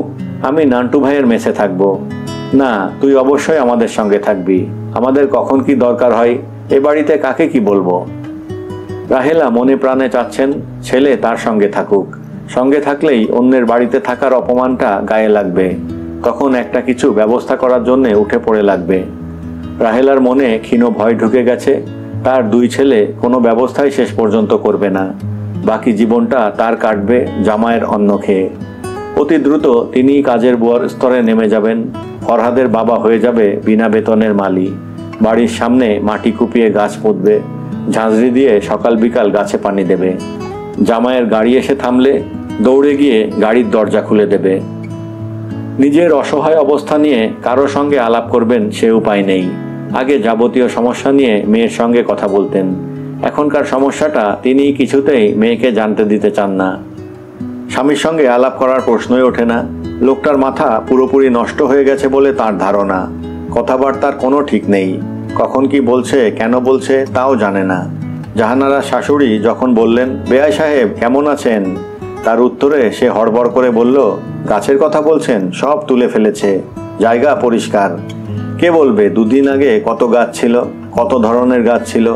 আমি নান্টু ভাইয়ের মেসে থাকবো। না, তুই অবশ্যই আমাদের সঙ্গে থাকবি। আমাদের কখন কি দরকার হয়, এ বাড়িতে কাকে কি বলবো? রাহেলা মনে প্রাণে চাচ্ছেন ছেলে তার সঙ্গে থাকুক। সঙ্গে থাকলেই অন্যের বাড়িতে থাকার অপমানটা গায়ে লাগবে, তখন একটা কিছু ব্যবস্থা করার জন্য উঠে পড়ে লাগবে। রাহেলার মনে ক্ষীণ ভয় ঢুকে গেছে, তার 2 ছেলে কোনো ব্যবস্থাই শেষ পর্যন্ত করবে না। বাকি জীবনটা তার কাটবে জামাইয়ের অন্ন খেয়ে। অতি দ্রুত তিনি কাজের বুয়ার স্তরে নেমে যাবেন। ফরহাদের বাবা হয়ে যাবে বিনা বেতনের মালি। বাড়ির সামনে মাটি কুপিয়ে গাছ পুঁতবে, ঝাঁঝরি দিয়ে সকাল বিকাল গাছে পানি দেবে। জামাইয়ের গাড়ি এসে থামলে দৌড়ে গিয়ে গাড়ির দরজা খুলে দেবে। নিজের অসহায় অবস্থা নিয়ে কারো সঙ্গে আলাপ করবেন সে উপায় নেই। আগে যাবতীয় সমস্যা নিয়ে মেয়ের সঙ্গে কথা বলতেন, এখনকার সমস্যাটা তিনি কিছুতেই মেয়েকে জানতে দিতে চান না। স্বামীর সঙ্গে আলাপ করার প্রশ্নই ওঠে না। লোকটার মাথা পুরোপুরি নষ্ট হয়ে গেছে বলে তার ধারণা। কথাবার্তার কোনো ঠিক নেই, কখন কি বলছে, কেন বলছে তাও জানে না। জাহানারা শাশুড়ি যখন বললেন, বেয়াই সাহেব কেমন আছেন, তার উত্তরে সে হড়বড় করে বলল, গাছের কথা বলছেন? সব তুলে ফেলেছে, জায়গা পরিষ্কার। কে বলবে 2 দিন আগে কত গাছ ছিল, কত ধরনের গাছ ছিল।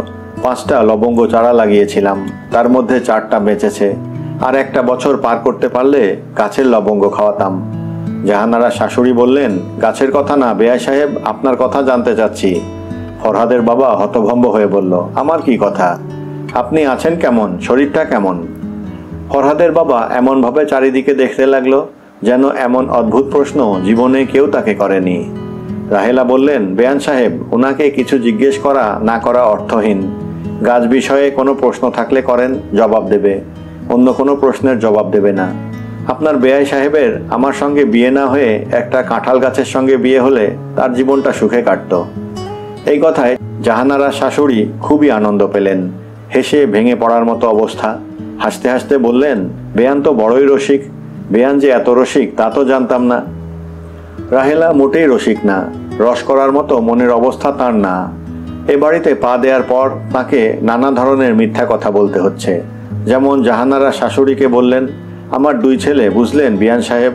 5টা লবঙ্গ চারা লাগিয়েছিলাম, তার মধ্যে 4টা বেঁচেছে। আর 1টা বছর পার করতে পারলে গাছের লবঙ্গ খাওয়াতাম। জাহানারা শাশুড়ি বললেন, গাছের কথা না বেয়াই সাহেব, আপনার কথা জানতে চাচ্ছি। ফরহাদের বাবা হতভম্ব হয়ে বলল, আমার কি কথা? আপনি আছেন কেমন, শরীরটা কেমন? ফরহাদের বাবা এমনভাবে চারিদিকে দেখতে লাগলো যেন এমন অদ্ভুত প্রশ্ন জীবনে কেউ তাকে করেনি। রাহেলা বললেন, বেয়ান সাহেব, ওনাকে কিছু জিজ্ঞেস করা না করা অর্থহীন। গাছ বিষয়ে কোনো প্রশ্ন থাকলে করেন, জবাব দেবে, অন্য কোনো প্রশ্নের জবাব দেবে না। আপনার বেয়াই সাহেবের আমার সঙ্গে বিয়ে না হয়ে একটা কাঁঠাল গাছের সঙ্গে বিয়ে হলে তার জীবনটা সুখে কাটত। এই কথায় জাহানারা শাশুড়ি খুবই আনন্দ পেলেন। হেসে ভেঙে পড়ার মতো অবস্থা। হাসতে হাসতে বললেন, বেয়ান তো বড়ই রসিক। বেয়ান যে এত রসিক তা তো জানতাম না। রাহেলা মোটেই রসিক না, রস করার মতো মনের অবস্থা তার না। এ বাড়িতে পা দেওয়ার পর তাকে নানা ধরনের মিথ্যা কথা বলতে হচ্ছে। যেমন জাহানারা শাশুড়িকে বললেন, আমার 2 ছেলে, বুঝলেন বিয়ান সাহেব,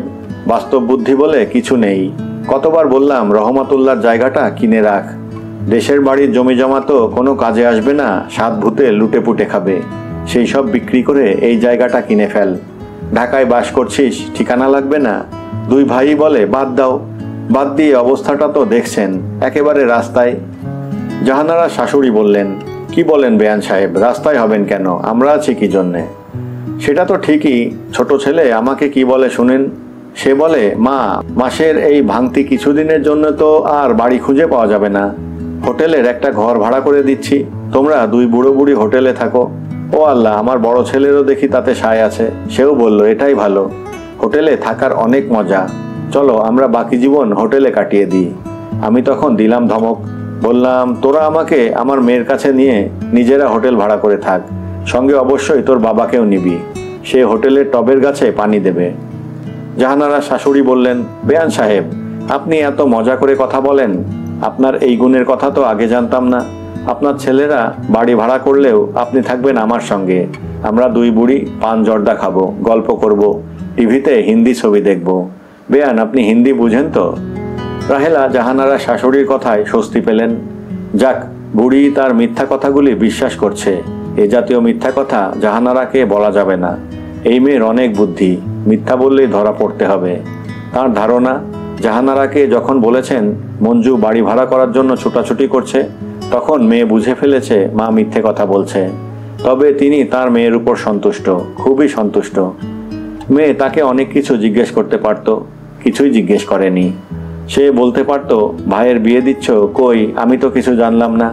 বাস্তব বুদ্ধি বলে কিছু নেই। কতবার বললাম রহমাতুল্লাহর জায়গাটা কিনে রাখ, দেশের বাড়ির জমি জমা তো কোনো কাজে আসবে না, 7 ভূতে লুটে পুটে খাবে, সেই সব বিক্রি করে এই জায়গাটা কিনে ফেল। ঢাকায় বাস করছিস, ঠিকানা লাগবে না। 2 ভাই বলে বাদ দাও, বাদ দিয়ে অবস্থাটা তো দেখছেন, একেবারে রাস্তায়। জাহানারা শাশুড়ি বললেন, কি বলেন বেয়ান সাহেব, রাস্তায় হবেন কেন, আমরা আছি কি জন্যে? সেটা তো ঠিকই, ছোট ছেলে আমাকে কি বলে শুনেন। সে বলে, মা, মাসের এই ভাঙতি কিছুদিনের জন্য তো আর বাড়ি খুঁজে পাওয়া যাবে না, হোটেলের একটা ঘর ভাড়া করে দিচ্ছি, তোমরা 2 বুড়ো বুড়ি হোটেলে থাকো। ও আল্লাহ, আমার বড় ছেলেরও দেখি তাতে সায় আছে, সেও বলল এটাই ভালো, হোটেলে থাকার অনেক মজা, চলো আমরা বাকি জীবন হোটেলে কাটিয়ে দিই। আমি তখন দিলাম ধমক, বললাম, তোরা আমাকে আমার মেয়ের কাছে নিয়ে নিজেরা হোটেল ভাড়া করে থাক, সঙ্গে অবশ্যই তোর বাবাকেও নিবি, সে হোটেলের টবের গাছে পানি দেবে। জাহানারা শাশুড়ি বললেন, বেয়ান সাহেব, আপনি এত মজা করে কথা বলেন, আপনার এই গুণের কথা তো আগে জানতাম না। আপনার ছেলেরা বাড়ি ভাড়া করলেও আপনি থাকবেন আমার সঙ্গে। আমরা দুই বুড়ি পান জর্দা খাবো, গল্প করব, টিভিতে হিন্দি ছবি দেখব। বেয়ান, আপনি হিন্দি বুঝেন তো? রাহেলা জাহানারা শাশুড়ির কথায় স্বস্তি পেলেন। যাক, বুড়ি তার মিথ্যা কথাগুলি বিশ্বাস করছে। এ জাতীয় মিথ্যা কথা জাহানারাকে বলা যাবে না। এই মেয়ের অনেক বুদ্ধি, মিথ্যা বললেই ধরা পড়তে হবে। তার ধারণা, জাহানারাকে যখন বলেছেন মঞ্জু বাড়ি ভাড়া করার জন্য ছুটাছুটি করছে, তখন মেয়ে বুঝে ফেলেছে মা মিথ্যে কথা বলছে। তবে তিনি তার মেয়ের উপর সন্তুষ্ট, খুবই সন্তুষ্ট। মেয়ে তাকে অনেক কিছু জিজ্ঞেস করতে পারত, কিছুই জিজ্ঞেস করেনি। সে বলতে পারত, ভাইয়ের বিয়ে দিচ্ছ, কই আমি তো কিছু জানলাম না।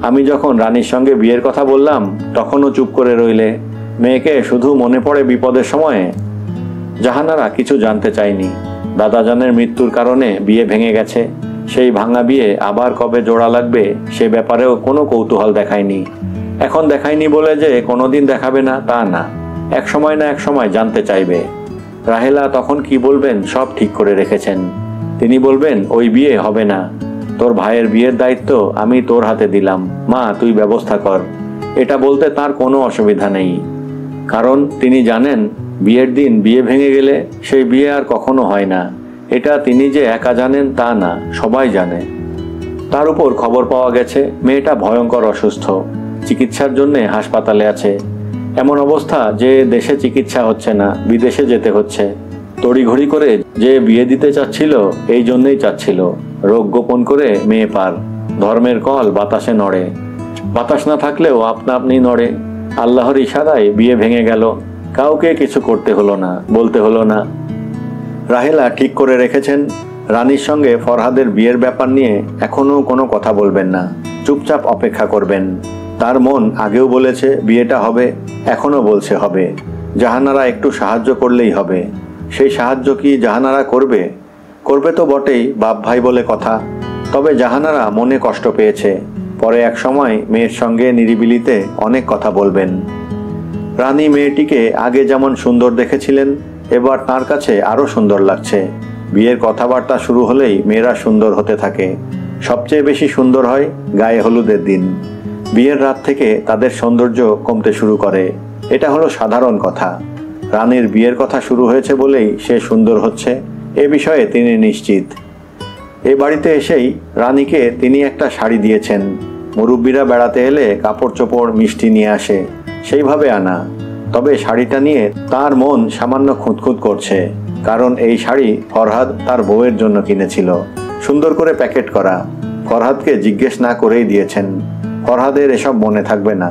আমি যখন রানীর সঙ্গে বিয়ের কথা বললাম তখনও চুপ করে রইলে। মেয়েকে শুধু মনে পড়ে বিপদের সময়ে। জাহানারা কিছু জানতে চায়নি। দাদাজানের মৃত্যুর কারণে বিয়ে ভেঙে গেছে, সেই ভাঙা বিয়ে আবার কবে জোড়া লাগবে সে ব্যাপারেও কোনো কৌতূহল দেখায়নি। এখন দেখায়নি বলে যে কোনোদিন দেখাবে না তা না, এক সময় না এক সময় জানতে চাইবে। রাহেলা তখন কি বলবেন সব ঠিক করে রেখেছেন। তিনি বলবেন, ওই বিয়ে হবে না, তোর ভাইয়ের বিয়ের দায়িত্ব আমি তোর হাতে দিলাম, মা তুই ব্যবস্থা কর। এটা বলতে তার কোনো অসুবিধা নেই, কারণ তিনি জানেন বিয়ের দিন বিয়ে ভেঙে গেলে সেই বিয়ে আর কখনো হয় না। এটা তিনি যে একা জানেন তা না, সবাই জানে। তার উপর খবর পাওয়া গেছে মেয়েটা ভয়ঙ্কর অসুস্থ, চিকিৎসার জন্য হাসপাতালে আছে। এমন অবস্থা যে দেশে চিকিৎসা হচ্ছে না, বিদেশে যেতে হচ্ছে। তড়িঘড়ি করে যে বিয়ে দিতে চাচ্ছিল এই জন্যই চাচ্ছিল, রোগ গোপন করে মেয়ে পার। ধর্মের কল বাতাসে নড়ে, বাতাস না থাকলেও আপনা আপনি নড়ে। আল্লাহর ইশারায় বিয়ে ভেঙে গেল, কাউকে কিছু করতে হলো না, বলতে হলো না। রাহেলা ঠিক করে রেখেছেন রানীর সঙ্গে ফরহাদের বিয়ের ব্যাপার নিয়ে এখনো কোনো কথা বলবেন না, চুপচাপ অপেক্ষা করবেন। তার মন আগেও বলেছে বিয়েটা হবে, এখনো বলছে হবে। জাহানারা একটু সাহায্য করলেই হবে। সেই সাহায্য কি জাহানারা করবে? করবে তো বটেই, বাপ ভাই বলে কথা। তবে জাহানারা মনে কষ্ট পেয়েছে, পরে এক সময় মেয়ের সঙ্গে নিরিবিলিতে অনেক কথা বলবেন। রানী মেয়েটিকে আগে যেমন সুন্দর দেখেছিলেন, এবার তার কাছে আরো সুন্দর লাগছে। বিয়ের কথাবার্তা শুরু হলেই মেয়েরা সুন্দর হতে থাকে। সবচেয়ে বেশি সুন্দর হয় গায়ে হলুদের দিন। বিয়ের রাত থেকে তাদের সৌন্দর্য কমতে শুরু করে, এটা হলো সাধারণ কথা। রানীর বিয়ের কথা শুরু হয়েছে বলেই সে সুন্দর হচ্ছে, এ বিষয়ে তিনি নিশ্চিত। এ বাড়িতে এসেই রানীকে তিনি একটা শাড়ি দিয়েছেন। মুরব্বীরা বেড়াতে এলে কাপড় চোপড় মিষ্টি নিয়ে আসে, সেইভাবে আনা। তবে শাড়িটা নিয়ে তার মন সামান্য খুঁতখুত করছে, কারণ এই শাড়ি ফরহাদ তার বউয়ের জন্য কিনেছিল, সুন্দর করে প্যাকেট করা। ফরহাদকে জিজ্ঞেস না করেই দিয়েছেন। ফরহাদের এসব মনে থাকবে না,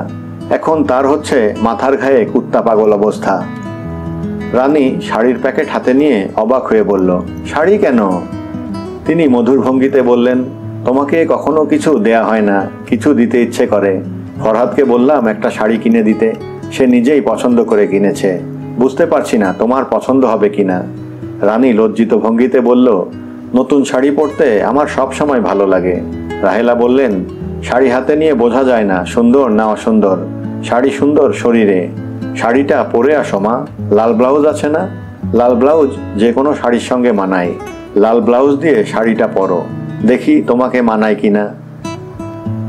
এখন তার হচ্ছে মাথার ঘায়ে কুত্তা পাগল অবস্থা। রানী শাড়ির প্যাকেট হাতে নিয়ে অবাক হয়ে বলল, শাড়ি কেন? তিনি মধুর ভঙ্গিতে বললেন, তোমাকে কখনো কিছু দেয়া হয় না, কিছু দিতে ইচ্ছে করে। ফরহাদকে বললাম একটা শাড়ি কিনে দিতে, সে নিজেই পছন্দ করে কিনেছে। বুঝতে পারছি না তোমার পছন্দ হবে কিনা। রানী লজ্জিত ভঙ্গিতে বলল, নতুন শাড়ি পরতে আমার সব সময় ভালো লাগে। রাহেলা বললেন, শাড়ি হাতে নিয়ে বোঝা যায় না সুন্দর না অসুন্দর। শাড়ি সুন্দর শরীরে। শাড়িটা পরে আসো মা, লাল ব্লাউজ আছে না? লাল ব্লাউজ যে কোনো শাড়ির সঙ্গে মানায়। লাল ব্লাউজ দিয়ে শাড়িটা পরো, দেখি তোমাকে মানায় কিনা।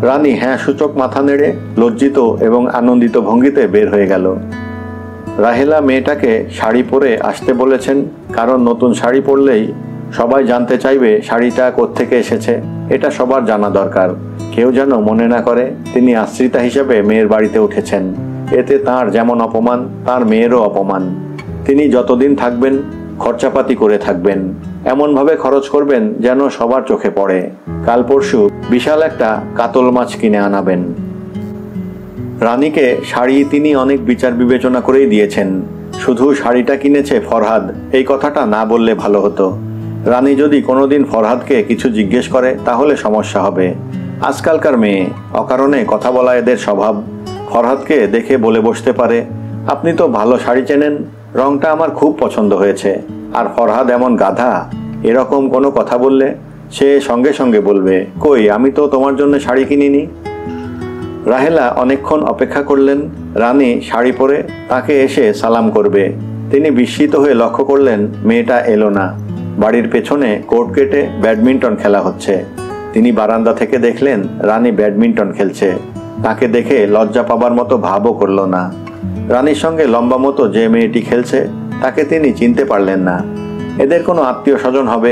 রানী হ্যাঁ সূচক মাথা নেড়ে লজ্জিত এবং আনন্দিত ভঙ্গিতে বের হয়ে গেল। রাহেলা মেয়েটাকে শাড়ি পরে আসতে বলেছেন, কারণ নতুন শাড়ি পরলেই সবাই জানতে চাইবে শাড়িটা কোত্থেকে এসেছে। এটা সবার জানা দরকার, কেউ যেন মনে না করে তিনি আশ্রিতা হিসেবে মেয়ের বাড়িতে উঠেছেন। এতে তার যেমন অপমান, তার মেয়েরও অপমান। তিনি যতদিন থাকবেন খরচাপাতি করে থাকবেন, এমনভাবে খরচ করবেন যেন সবার চোখে পড়ে। কাল পরশু বিশাল একটা কাতল মাছ কিনে আনাবেন। রানীকে শাড়ি তিনি অনেক বিচার বিবেচনা করেই দিয়েছেন। শুধু শাড়িটা কিনেছে ফরহাদ, এই কথাটা না বললে ভালো হতো। রানী যদি কোনোদিন ফরহাদকে কিছু জিজ্ঞেস করে তাহলে সমস্যা হবে। আজকালকার মেয়ে, অকারণে কথা বলা এদের স্বভাব। ফরহাদকে দেখে বলে বসতে পারে, আপনি তো ভালো শাড়ি চেনেন, রংটা আমার খুব পছন্দ হয়েছে। আর ফরহাদ এমন গাধা, এরকম কোনো কথা বললে সে সঙ্গে সঙ্গে বলবে, কই আমি তো তোমার জন্য শাড়ি কিনিনি। রাহেলা অনেকক্ষণ অপেক্ষা করলেন। রানী শাড়ি পরে তাকে এসে সালাম করবে, তিনি বিস্মিত হয়ে লক্ষ্য করলেন মেয়েটা এলো না। বাড়ির পেছনে কোর্ট কেটে ব্যাডমিন্টন খেলা হচ্ছে। তিনি বারান্দা থেকে দেখলেন রানী ব্যাডমিন্টন খেলছে। তাকে দেখে লজ্জা পাবার মতো ভাবও করল না। রানীর সঙ্গে লম্বা মতো যে মেয়েটি খেলছে তাকে তিনি চিনতে পারলেন না। এদের কোনো আত্মীয় স্বজন হবে।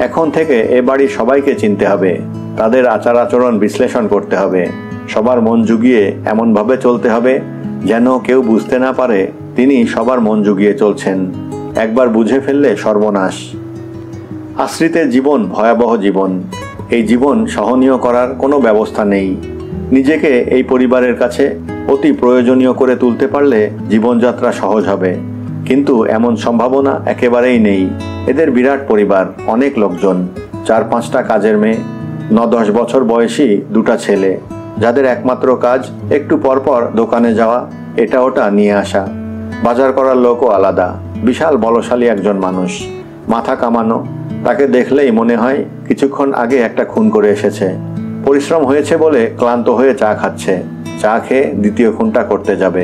এখন থেকে এ বাড়ির সবাইকে চিনতে হবে, তাদের আচার আচরণ বিশ্লেষণ করতে হবে, সবার মন জুগিয়ে এমনভাবে চলতে হবে যেন কেউ বুঝতে না পারে তিনি সবার মন জুগিয়ে চলছেন। একবার বুঝে ফেললে সর্বনাশ। আশ্রিতের জীবন ভয়াবহ জীবন। এই জীবন সহনীয় করার কোনো ব্যবস্থা নেই। নিজেকে এই পরিবারের কাছে অতি প্রয়োজনীয় করে তুলতে পারলে জীবনযাত্রা সহজ হবে, কিন্তু এমন সম্ভাবনা একেবারেই নেই। এদের বিরাট পরিবার, অনেক লোকজন, 4-5টা কাজের মেয়ে, 9-10 বছর বয়সী 2টা ছেলে, যাদের একমাত্র কাজ একটু পরপর দোকানে যাওয়া, এটা ওটা নিয়ে আসা। বাজার করার লোকও আলাদা। বিশাল বলশালী একজন মানুষ, মাথা কামানো। তাকে দেখলেই মনে হয় কিছুক্ষণ আগে একটা খুন করে এসেছে। পরিশ্রম হয়েছে বলে ক্লান্ত হয়ে চা খাচ্ছে। চা খেয়ে দ্বিতীয় খুনটা করতে যাবে।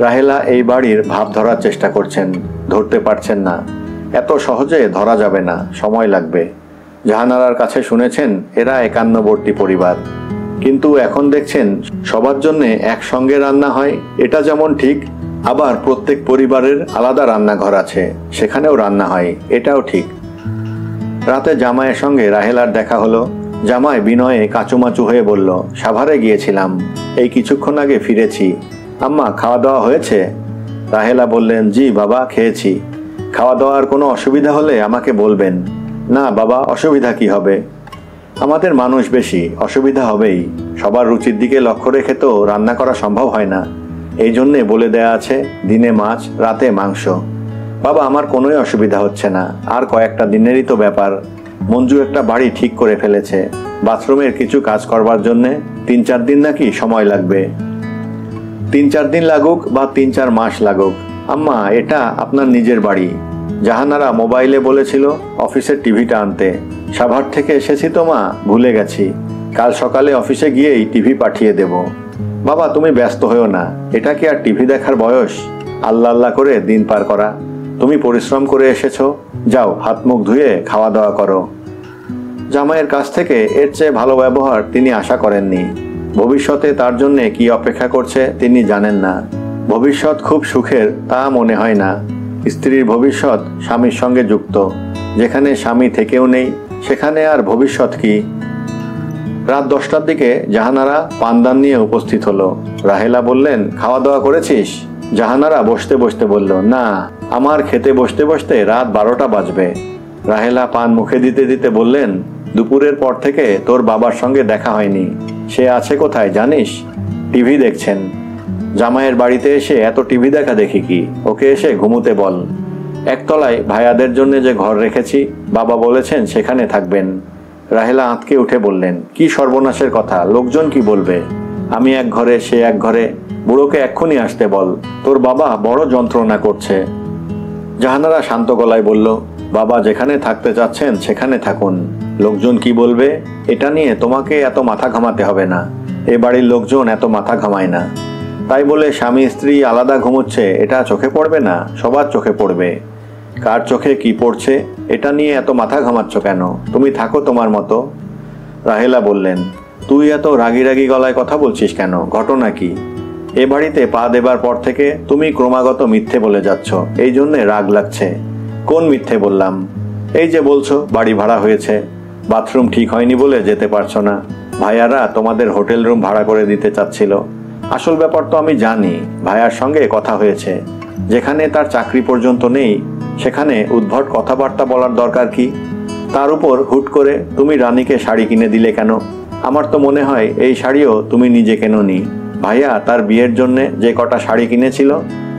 রাহেলা এই বাড়ির ভাব ধরার চেষ্টা করছেন, ধরতে পারছেন না। এত সহজে ধরা যাবে না, সময় লাগবে। জাহানারার কাছে শুনেছেন এরা একান্নবর্তী পরিবার, কিন্তু এখন দেখছেন সবার জন্য একসঙ্গে রান্না হয়। এটা যেমন ঠিক, আবার প্রত্যেক পরিবারের আলাদা রান্নাঘর আছে, সেখানেও রান্না হয়, এটাও ঠিক। রাতে জামাইয়ের সঙ্গে রাহেলার দেখা হলো। জামাই বিনয়ে কাচুমাচু হয়ে বলল, সাভারে গিয়েছিলাম, এই কিছুক্ষণ আগে ফিরেছি। আম্মা, খাওয়া দাওয়া হয়েছে? রাহেলা বললেন, জি বাবা, খেয়েছি। খাওয়া দাওয়ার কোনো অসুবিধা হলে আমাকে বলবেন। না বাবা, অসুবিধা কি হবে? আমাদের মানুষ বেশি, অসুবিধা হবেই। সবার রুচির দিকে লক্ষ্য রেখে তো রান্না করা সম্ভব হয় না। এই জন্যে বলে দেয়া আছে দিনে মাছ, রাতে মাংস। বাবা, আমার কোনোই অসুবিধা হচ্ছে না। আর কয়েকটা দিনেরই তো ব্যাপার। মঞ্জু একটা বাড়ি ঠিক করে ফেলেছে। বাথরুমের কিছু কাজ করবার জন্যে 3-4 দিন নাকি সময় লাগবে। 3-4 দিন লাগুক বা 3-4 মাস লাগুক, আম্মা এটা আপনার নিজের বাড়ি। জাহানারা মোবাইলে বলেছিল অফিসের টিভিটা আনতে। সাভার থেকে এসেছি তো মা, ভুলে গেছি। কাল সকালে অফিসে গিয়েই টিভি পাঠিয়ে দেব। বাবা, তুমি ব্যস্ত হয়েও না, এটা কি আর টিভি দেখার বয়স? আল্লাহ আল্লাহ করে দিন পার করা। তুমি পরিশ্রম করে এসেছো, যাও হাত মুখ ধুয়ে খাওয়া দাওয়া করো। জামাইয়ের কাছ থেকে এর চেয়ে ভালো ব্যবহার তিনি আশা করেননি। ভবিষ্যতে তার জন্যে কি অপেক্ষা করছে তিনি জানেন না। ভবিষ্যৎ খুব সুখের তা মনে হয় না। স্ত্রীর ভবিষ্যৎ স্বামীর সঙ্গে যুক্ত। যেখানে স্বামী থেকেও নেই সেখানে আর ভবিষ্যৎ কি? রাত 10টার দিকে জাহানারা পানদান নিয়ে উপস্থিত হলো। রাহেলা বললেন, খাওয়া দাওয়া করেছিস? জাহানারা বসতে বসতে বলল, না, আমার খেতে বসতে বসতে রাত 12টা বাজবে। রাহেলা পান মুখে দিতে দিতে বললেন, দুপুরের পর থেকে তোর বাবার সঙ্গে দেখা হয়নি। সে আছে কোথায় জানিস? টিভি দেখছেন। জামাইয়ের বাড়িতে এসে এত টিভি দেখা দেখি কি? ওকে এসে ঘুমোতে বল। একতলায় ভাইয়াদের জন্য যে ঘর রেখেছি, বাবা বলেছেন সেখানে থাকবেন। রাহেলা আঁতকে উঠে বললেন, কি সর্বনাশের কথা, লোকজন কি বলবে? আমি এক ঘরে, সে এক ঘরে। বুড়োকে এক্ষুনি আসতে বল, তোর বাবা বড় যন্ত্রণা করছে। জাহানারা শান্ত গলায় বলল, বাবা যেখানে থাকতে চাচ্ছেন সেখানে থাকুন। লোকজন কি বলবে এটা নিয়ে তোমাকে এত মাথা ঘামাতে হবে না। এ বাড়ির লোকজন এত মাথা ঘামায় না। তাই বলে স্বামী স্ত্রী আলাদা ঘুমোচ্ছে এটা চোখে পড়বে না? সবার চোখে পড়বে। কার চোখে কি পড়ছে এটা নিয়ে এত মাথা ঘামাচ্ছ কেন? তুমি থাকো তোমার মতো। রাহেলা বললেন, তুই এত রাগি রাগি গলায় কথা বলছিস কেন? ঘটনা কি? এ বাড়িতে পা দেবার পর থেকে তুমি ক্রমাগত মিথ্যে বলে যাচ্ছ, এই জন্যে রাগ লাগছে। কোন মিথ্যে বললাম? এই যে বলছো বাড়ি ভাড়া হয়েছে, বাথরুম ঠিক হয়নি বলে যেতে পারছো না, ভাইয়ারা তোমাদের হোটেল রুম ভাড়া করে দিতে চাচ্ছিল। আসল ব্যাপার তো আমি জানি। ভাইয়ার সঙ্গে কথা হয়েছে। যেখানে তার চাকরি পর্যন্ত নেই সেখানে উদ্ভট কথাবার্তা বলার দরকার কি? তার উপর হুট করে তুমি রানীকে শাড়ি কিনে দিলে কেন? আমার তো মনে হয় এই শাড়িও তুমি নিজে কেননি। ভাইয়া তার বিয়ের জন্যে যে কটা শাড়ি কিনেছিল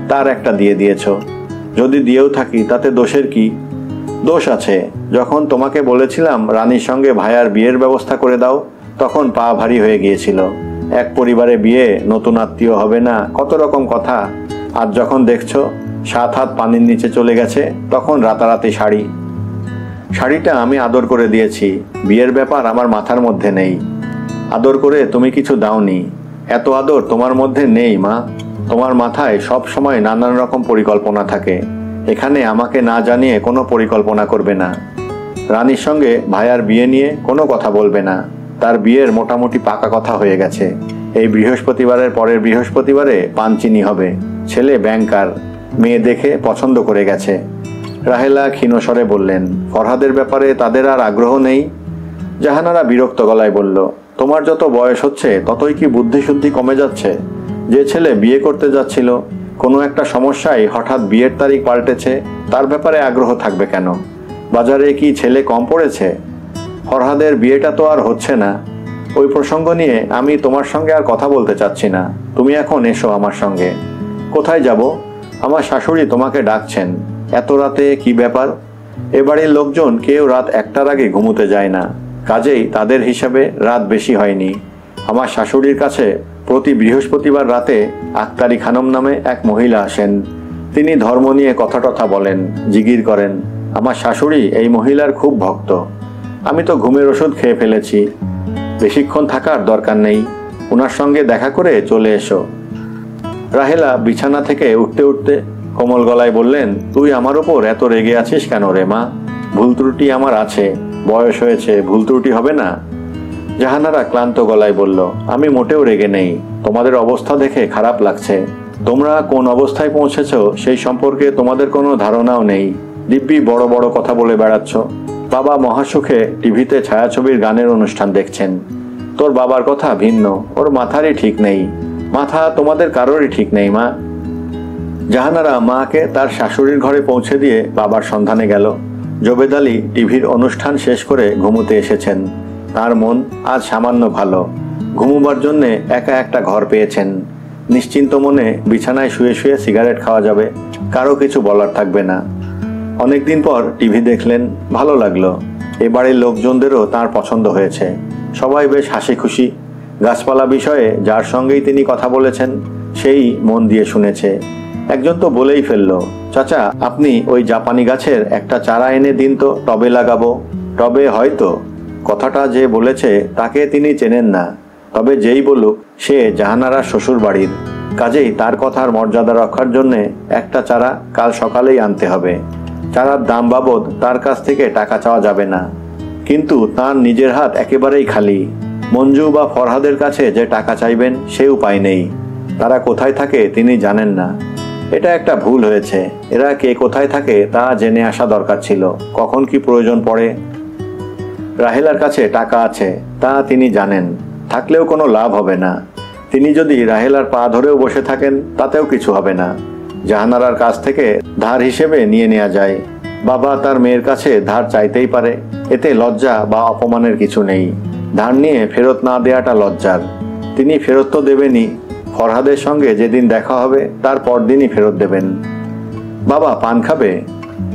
তার একটা দিয়ে দিয়েছ। যদি দিয়েও থাকি তাতে দোষের কি? দোষ আছে। যখন তোমাকে বলেছিলাম রানীর সঙ্গে ভাইয়ার বিয়ের ব্যবস্থা করে দাও, তখন পা ভারী হয়ে গিয়েছিল। এক পরিবারে বিয়ে, নতুন আত্মীয় হবে না, কত রকম কথা। আর যখন দেখছো 7 হাত পানির নিচে চলে গেছে, তখন রাতারাতি শাড়ি। শাড়িটা আমি আদর করে দিয়েছি, বিয়ের ব্যাপার আমার মাথার মধ্যে নেই। আদর করে তুমি কিছু দাওনি, এত আদর তোমার মধ্যে নেই মা। তোমার মাথায় সব সময় নানান রকম পরিকল্পনা থাকে। এখানে আমাকে না জানিয়ে কোনো পরিকল্পনা করবে না। রানীর সঙ্গে ভাইয়ার বিয়ে নিয়ে কোনো কথা বলবে না। তার বিয়ের মোটামুটি পাকা কথা হয়ে গেছে। এই বৃহস্পতিবারের পরের বৃহস্পতিবারে পানচিনি হবে। ছেলে ব্যাংকার, মেয়ে দেখে পছন্দ করে গেছে। রাহেলা ক্ষীণস্বরে বললেন, ফরহাদের ব্যাপারে তাদের আর আগ্রহ নেই? জাহানারা বিরক্ত গলায় বলল, তোমার যত বয়স হচ্ছে ততই কি বুদ্ধিশুদ্ধি কমে যাচ্ছে? যে ছেলে বিয়ে করতে যাচ্ছিল, কোনো একটা সমস্যায় হঠাৎ বিয়ের তারিখ পাল্টেছে, তার ব্যাপারে আগ্রহ থাকবে কেন? বাজারে কি ছেলে কম পড়েছে? ফরহাদের বিয়েটা তো আর হচ্ছে না। ওই প্রসঙ্গ নিয়ে আমি তোমার সঙ্গে আর কথা বলতে চাচ্ছি না। তুমি এখন এসো আমার সঙ্গে। কোথায় যাব? আমার শাশুড়ি তোমাকে ডাকছেন। এত রাতে কি ব্যাপার? এ বাড়ির লোকজন কেউ রাত 1টার আগে ঘুমোতে যায় না। কাজেই তাদের হিসাবে রাত বেশি হয়নি। আমার শাশুড়ির কাছে প্রতি বৃহস্পতিবার রাতে আক্তারি খানম নামে এক মহিলা আসেন। তিনি ধর্ম নিয়ে কথা টথা বলেন, জিগির করেন। আমার শাশুড়ি এই মহিলার খুব ভক্ত। আমি তো ঘুমের ওষুধ খেয়ে ফেলেছি। বেশিক্ষণ থাকার দরকার নেই। ওনার সঙ্গে দেখা করে চলে এসো। রাহেলা বিছানা থেকে উঠতে উঠতে কোমল গলায় বললেন, তুই আমার ওপর এত রেগে আছিস কেন রে মা? ভুল ত্রুটি আমার আছে, বয়স হয়েছে, ভুল ত্রুটি হবে না? জাহানারা ক্লান্ত গলায় বলল, আমি মোটেও রেগে নেই। তোমাদের অবস্থা দেখে খারাপ লাগছে। তোমরা কোন অবস্থায় পৌঁছেছ সেই সম্পর্কে তোমাদের কোনো ধারণাও নেই। দিব্যি বড় বড় কথা বলে বেড়াচ্ছ। বাবা মহাসুখে টিভিতে ছায়াছবির গানের অনুষ্ঠান দেখছেন। তোর বাবার কথা ভিন্ন, ওর মাথারই ঠিক নেই। মাথা তোমাদের কারোরই ঠিক নেই মা। জাহানারা মাকে তার শাশুড়ির ঘরে পৌঁছে দিয়ে বাবার সন্ধানে গেল। জোবেদ আলী টিভির অনুষ্ঠান শেষ করে ঘুমোতে এসেছেন। তার মন আজ সামান্য ভালো। ঘুমোবার জন্যে একা একটা ঘর পেয়েছেন। নিশ্চিন্ত মনে বিছানায় শুয়ে শুয়ে সিগারেট খাওয়া যাবে, কারো কিছু বলার থাকবে না। অনেকদিন পর টিভি দেখলেন, ভালো লাগলো। এ বাড়ির লোকজনদেরও তার পছন্দ হয়েছে। সবাই বেশ হাসি খুশি। গাছপালা বিষয়ে যার সঙ্গেই তিনি কথা বলেছেন সেই মন দিয়ে শুনেছে। একজন তো বলেই ফেলল, চাচা আপনি ওই জাপানি গাছের একটা চারা এনে দিন তো, টবে লাগাবো। টবে হয়তো। কথাটা যে বলেছে তাকে তিনি চেনেন না, তবে যেই বলুক সে জাহানারা শ্বশুর বাড়ির। কাজেই তার কথার মর্যাদা রক্ষার জন্যে একটা চারা কাল সকালেই আনতে হবে। চারার দাম বাবদ তার কাছ থেকে টাকা চাওয়া যাবে না। কিন্তু তার নিজের হাত একেবারেই খালি। মঞ্জু বা ফরহাদের কাছে যে টাকা চাইবেন সে উপায় নেই। তারা কোথায় থাকে তিনি জানেন না। এটা একটা ভুল হয়েছে। এরা কে কোথায় থাকে তা জেনে আসা দরকার ছিল। কখন কি প্রয়োজন পড়ে। রাহেলার কাছে টাকা আছে তা তিনি জানেন, থাকলেও কোনো লাভ হবে না। তিনি যদি রাহেলার পা ধরেও বসে থাকেন তাতেও কিছু হবে না। জাহানারার কাছ থেকে ধার হিসেবে নিয়ে নেওয়া যায়। বাবা তার মেয়ের কাছে ধার চাইতেই পারে, এতে লজ্জা বা অপমানের কিছু নেই। ধার নিয়ে ফেরত না দেওয়াটা লজ্জার। তিনি ফেরত তো দেবেনই। ফরহাদের সঙ্গে যেদিন দেখা হবে তার পরদিনই ফেরত দেবেন। বাবা পান খাবে?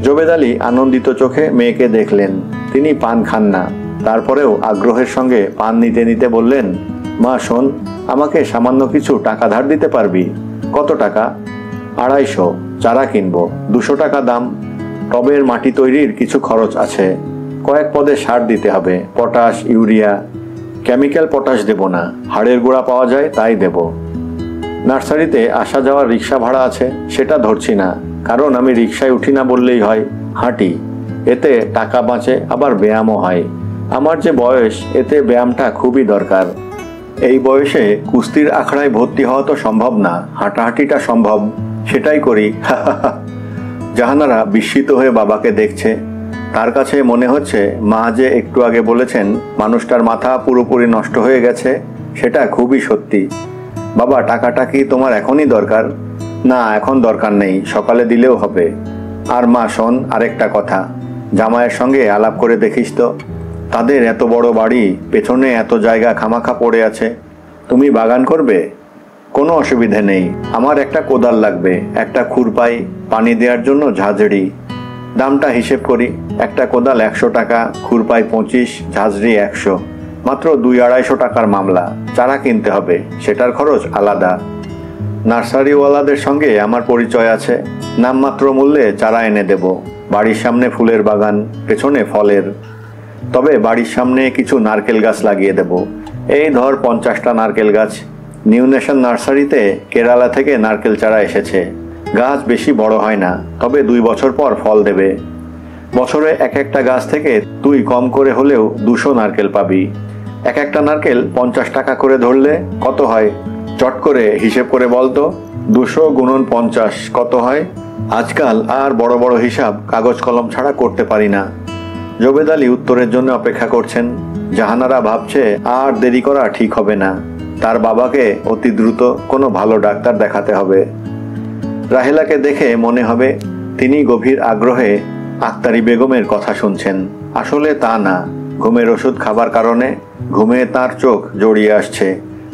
জোবেদ আলী আনন্দিত চোখে মেয়েকে দেখলেন। তিনি পান খান না, তারপরেও আগ্রহের সঙ্গে পান নিতে নিতে বললেন, মা শোন, আমাকে সামান্য কিছু টাকা ধার দিতে পারবি? কত টাকা? 250। চারা কিনবো, 200 টাকা দাম। টবের মাটি তৈরির কিছু খরচ আছে। কয়েক পদে সার দিতে হবে, পটাশ, ইউরিয়া। কেমিক্যাল পটাশ দেব না, হাড়ের গুঁড়া পাওয়া যায় তাই দেব। নার্সারিতে আসা যাওয়ার রিক্সা ভাড়া আছে, সেটা ধরছি না, কারণ আমি রিক্সায় উঠি না বললেই হয়, হাঁটি। এতে টাকা বাঁচে, আবার ব্যায়ামও হয়। আমার যে বয়স, এতে ব্যায়ামটা খুবই দরকার। এই বয়সে কুস্তির আখড়ায় ভর্তি হওয়া তো সম্ভব না, হাঁটাহাঁটিটা সম্ভব, সেটাই করি। জাহানারা বিস্মিত হয়ে বাবাকে দেখছে। তার কাছে মনে হচ্ছে মা যে একটু আগে বলেছেন মানুষটার মাথা পুরোপুরি নষ্ট হয়ে গেছে, সেটা খুবই সত্যি। বাবা টাকাটা কি তোমার এখনই দরকার? না এখন দরকার নেই, সকালে দিলেও হবে। আর মা শোন, আরেকটা কথা, জামাইয়ের সঙ্গে আলাপ করে দেখিস তো। তাদের এত বড় বাড়ি, পেছনে এত জায়গা খামাখা পড়ে আছে। তুমি বাগান করবে? কোনো অসুবিধে নেই। আমার একটা কোদাল লাগবে, একটা খুরপাই, পানি দেওয়ার জন্য ঝাঁঝরি। দামটা হিসেব করি, একটা কোদাল 100 টাকা, খুরপাই 25, ঝাঁঝরি 100। মাত্র 200-250 টাকার মামলা। চারা কিনতে হবে, সেটার খরচ আলাদা। নার্সারিওয়ালাদের সঙ্গে আমার পরিচয় আছে, নামমাত্র মূল্যে চারা এনে দেব। বাড়ির সামনে ফুলের বাগান, পেছনে ফলের। তবে বাড়ির সামনে কিছু নারকেল গাছ লাগিয়ে দেব। এই ধর 50টা নারকেল গাছ। নিউ নেশন নার্সারিতে কেরালা থেকে নারকেল চারা এসেছে। গাছ বেশি বড় হয় না, তবে 2 বছর পর ফল দেবে। বছরে এক একটা গাছ থেকে তুই কম করে হলেও 200 নারকেল পাবি। এক একটা নারকেল 50 টাকা করে ধরলে কত হয়? চট করে হিসেব করে বলতো। 200 গুণন 50 কত হয়? আজকাল আর বড় বড় হিসাব কাগজ কলম ছাড়া করতে পারি না। জোবেদ আলী উত্তরের জন্য অপেক্ষা করছেন। জাহানারা ভাবছে আর দেরি করা ঠিক হবে না, তার বাবাকে অতি দ্রুত কোনো ভালো ডাক্তার দেখাতে হবে। রাহেলাকে দেখে মনে হবে তিনি গভীর আগ্রহে আক্তারি বেগমের কথা শুনছেন। আসলে তা না, ঘুমের ওষুধ খাবার কারণে ঘুমে তার চোখ জড়িয়ে আসছে।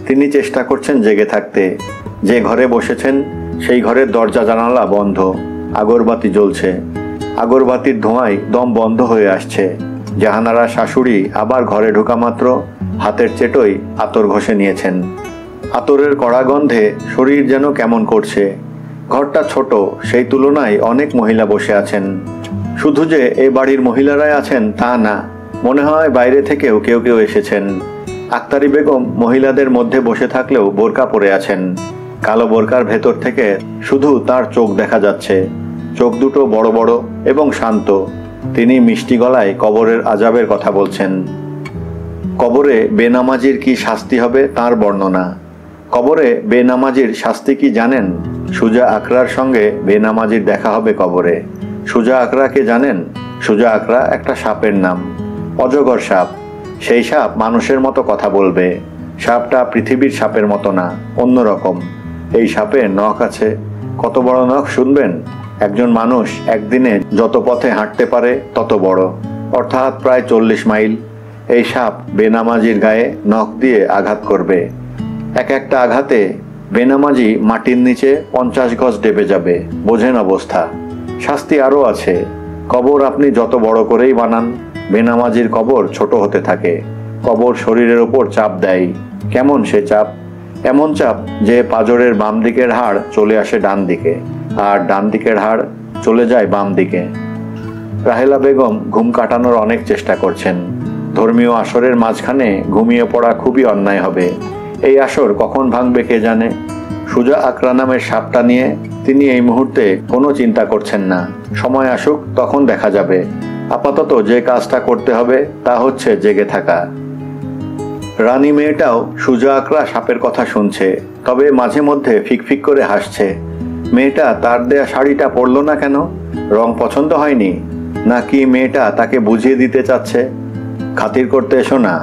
তিনি চেষ্টা করছেন জেগে থাকতে। যে ঘরে বসেছেন সেই ঘরের দরজা জানালা বন্ধ, আগরবাতি জ্বলছে। আগরবাতির ধোঁয়ায় দম বন্ধ হয়ে আসছে। জাহানারা শাশুড়ি আবার ঘরে ঢোকা মাত্র হাতের চেটোই আতর ঘষে নিয়েছেন। আতরের কড়া গন্ধে শরীর যেন কেমন করছে। ঘরটা ছোট, সেই তুলনায় অনেক মহিলা বসে আছেন। শুধু যে এ বাড়ির মহিলারাই আছেন তা না, মনে হয় বাইরে থেকেও কেউ কেউ এসেছেন। আক্তারি বেগম মহিলাদের মধ্যে বসে থাকলেও বোরকা পরে আছেন। কালো বোরকার ভেতর থেকে শুধু তার চোখ দেখা যাচ্ছে। চোখ দুটো বড় বড় এবং শান্ত। তিনি মিষ্টি গলায় কবরের আযাবের কথা বলছেন। কবরে বেনামাজির কি শাস্তি হবে তার বর্ণনা। কবরে বেনামাজির শাস্তি কি জানেন? সুজা আকরার সঙ্গে বেনামাজির দেখা হবে কবরে। সুজা আকরাকে জানেন? সুজা আকরা একটা সাপের নাম, অজগর সাপ। সেই সাপ মানুষের মতো কথা বলবে। সাপটা পৃথিবীর সাপের মতো না, অন্যরকম। এই সাপের নখ আছে। কত বড় নখ শুনবেন? একজন মানুষ একদিনে যত পথে হাঁটতে পারে তত বড়, অর্থাৎ প্রায় 40 মাইল। এই সাপ বেনামাজির গায়ে নখ দিয়ে আঘাত করবে। এক একটা আঘাতে বেনামাজি মাটির নিচে 50 গজ ডেবে যাবে। বোঝেন অবস্থা। শাস্তি আরও আছে। কবর আপনি যত বড় করেই বানান, বেনামাজির কবর ছোট হতে থাকে। কবর শরীরের ওপর চাপ দেয়। কেমন সে চাপ? এমন চাপ যে পাঁজরের বাম দিকের হাড় চলে আসে ডান দিকে, আর ডান দিকের হাড় চলে যায় বাম দিকে। রাহেলা বেগম ঘুম কাটানোর অনেক চেষ্টা করছেন। ধর্মীয় আসরের মাঝখানে ঘুমিয়ে পড়া খুবই অন্যায় হবে। এই আসর কখন ভাঙবে কে জানে। সুজা আকরা নামের সাপটা নিয়ে তিনি এই মুহূর্তে কোনো চিন্তা করছেন না। সময় আসুক, তখন দেখা যাবে। আপাতত যে কাজটা করতে হবে তা হচ্ছে জেগে থাকা। রানী মেয়েটাও সুজা আকরা সাপের কথা শুনছে, তবে মাঝে মধ্যে ফিকফিক করে হাসছে। মেয়েটা তার দেয়া শাড়িটা পরল না কেন? রং পছন্দ হয়নি? নাকি মেয়েটা তাকে বুঝিয়ে দিতে চাচ্ছে? খাতির করতে এসো না,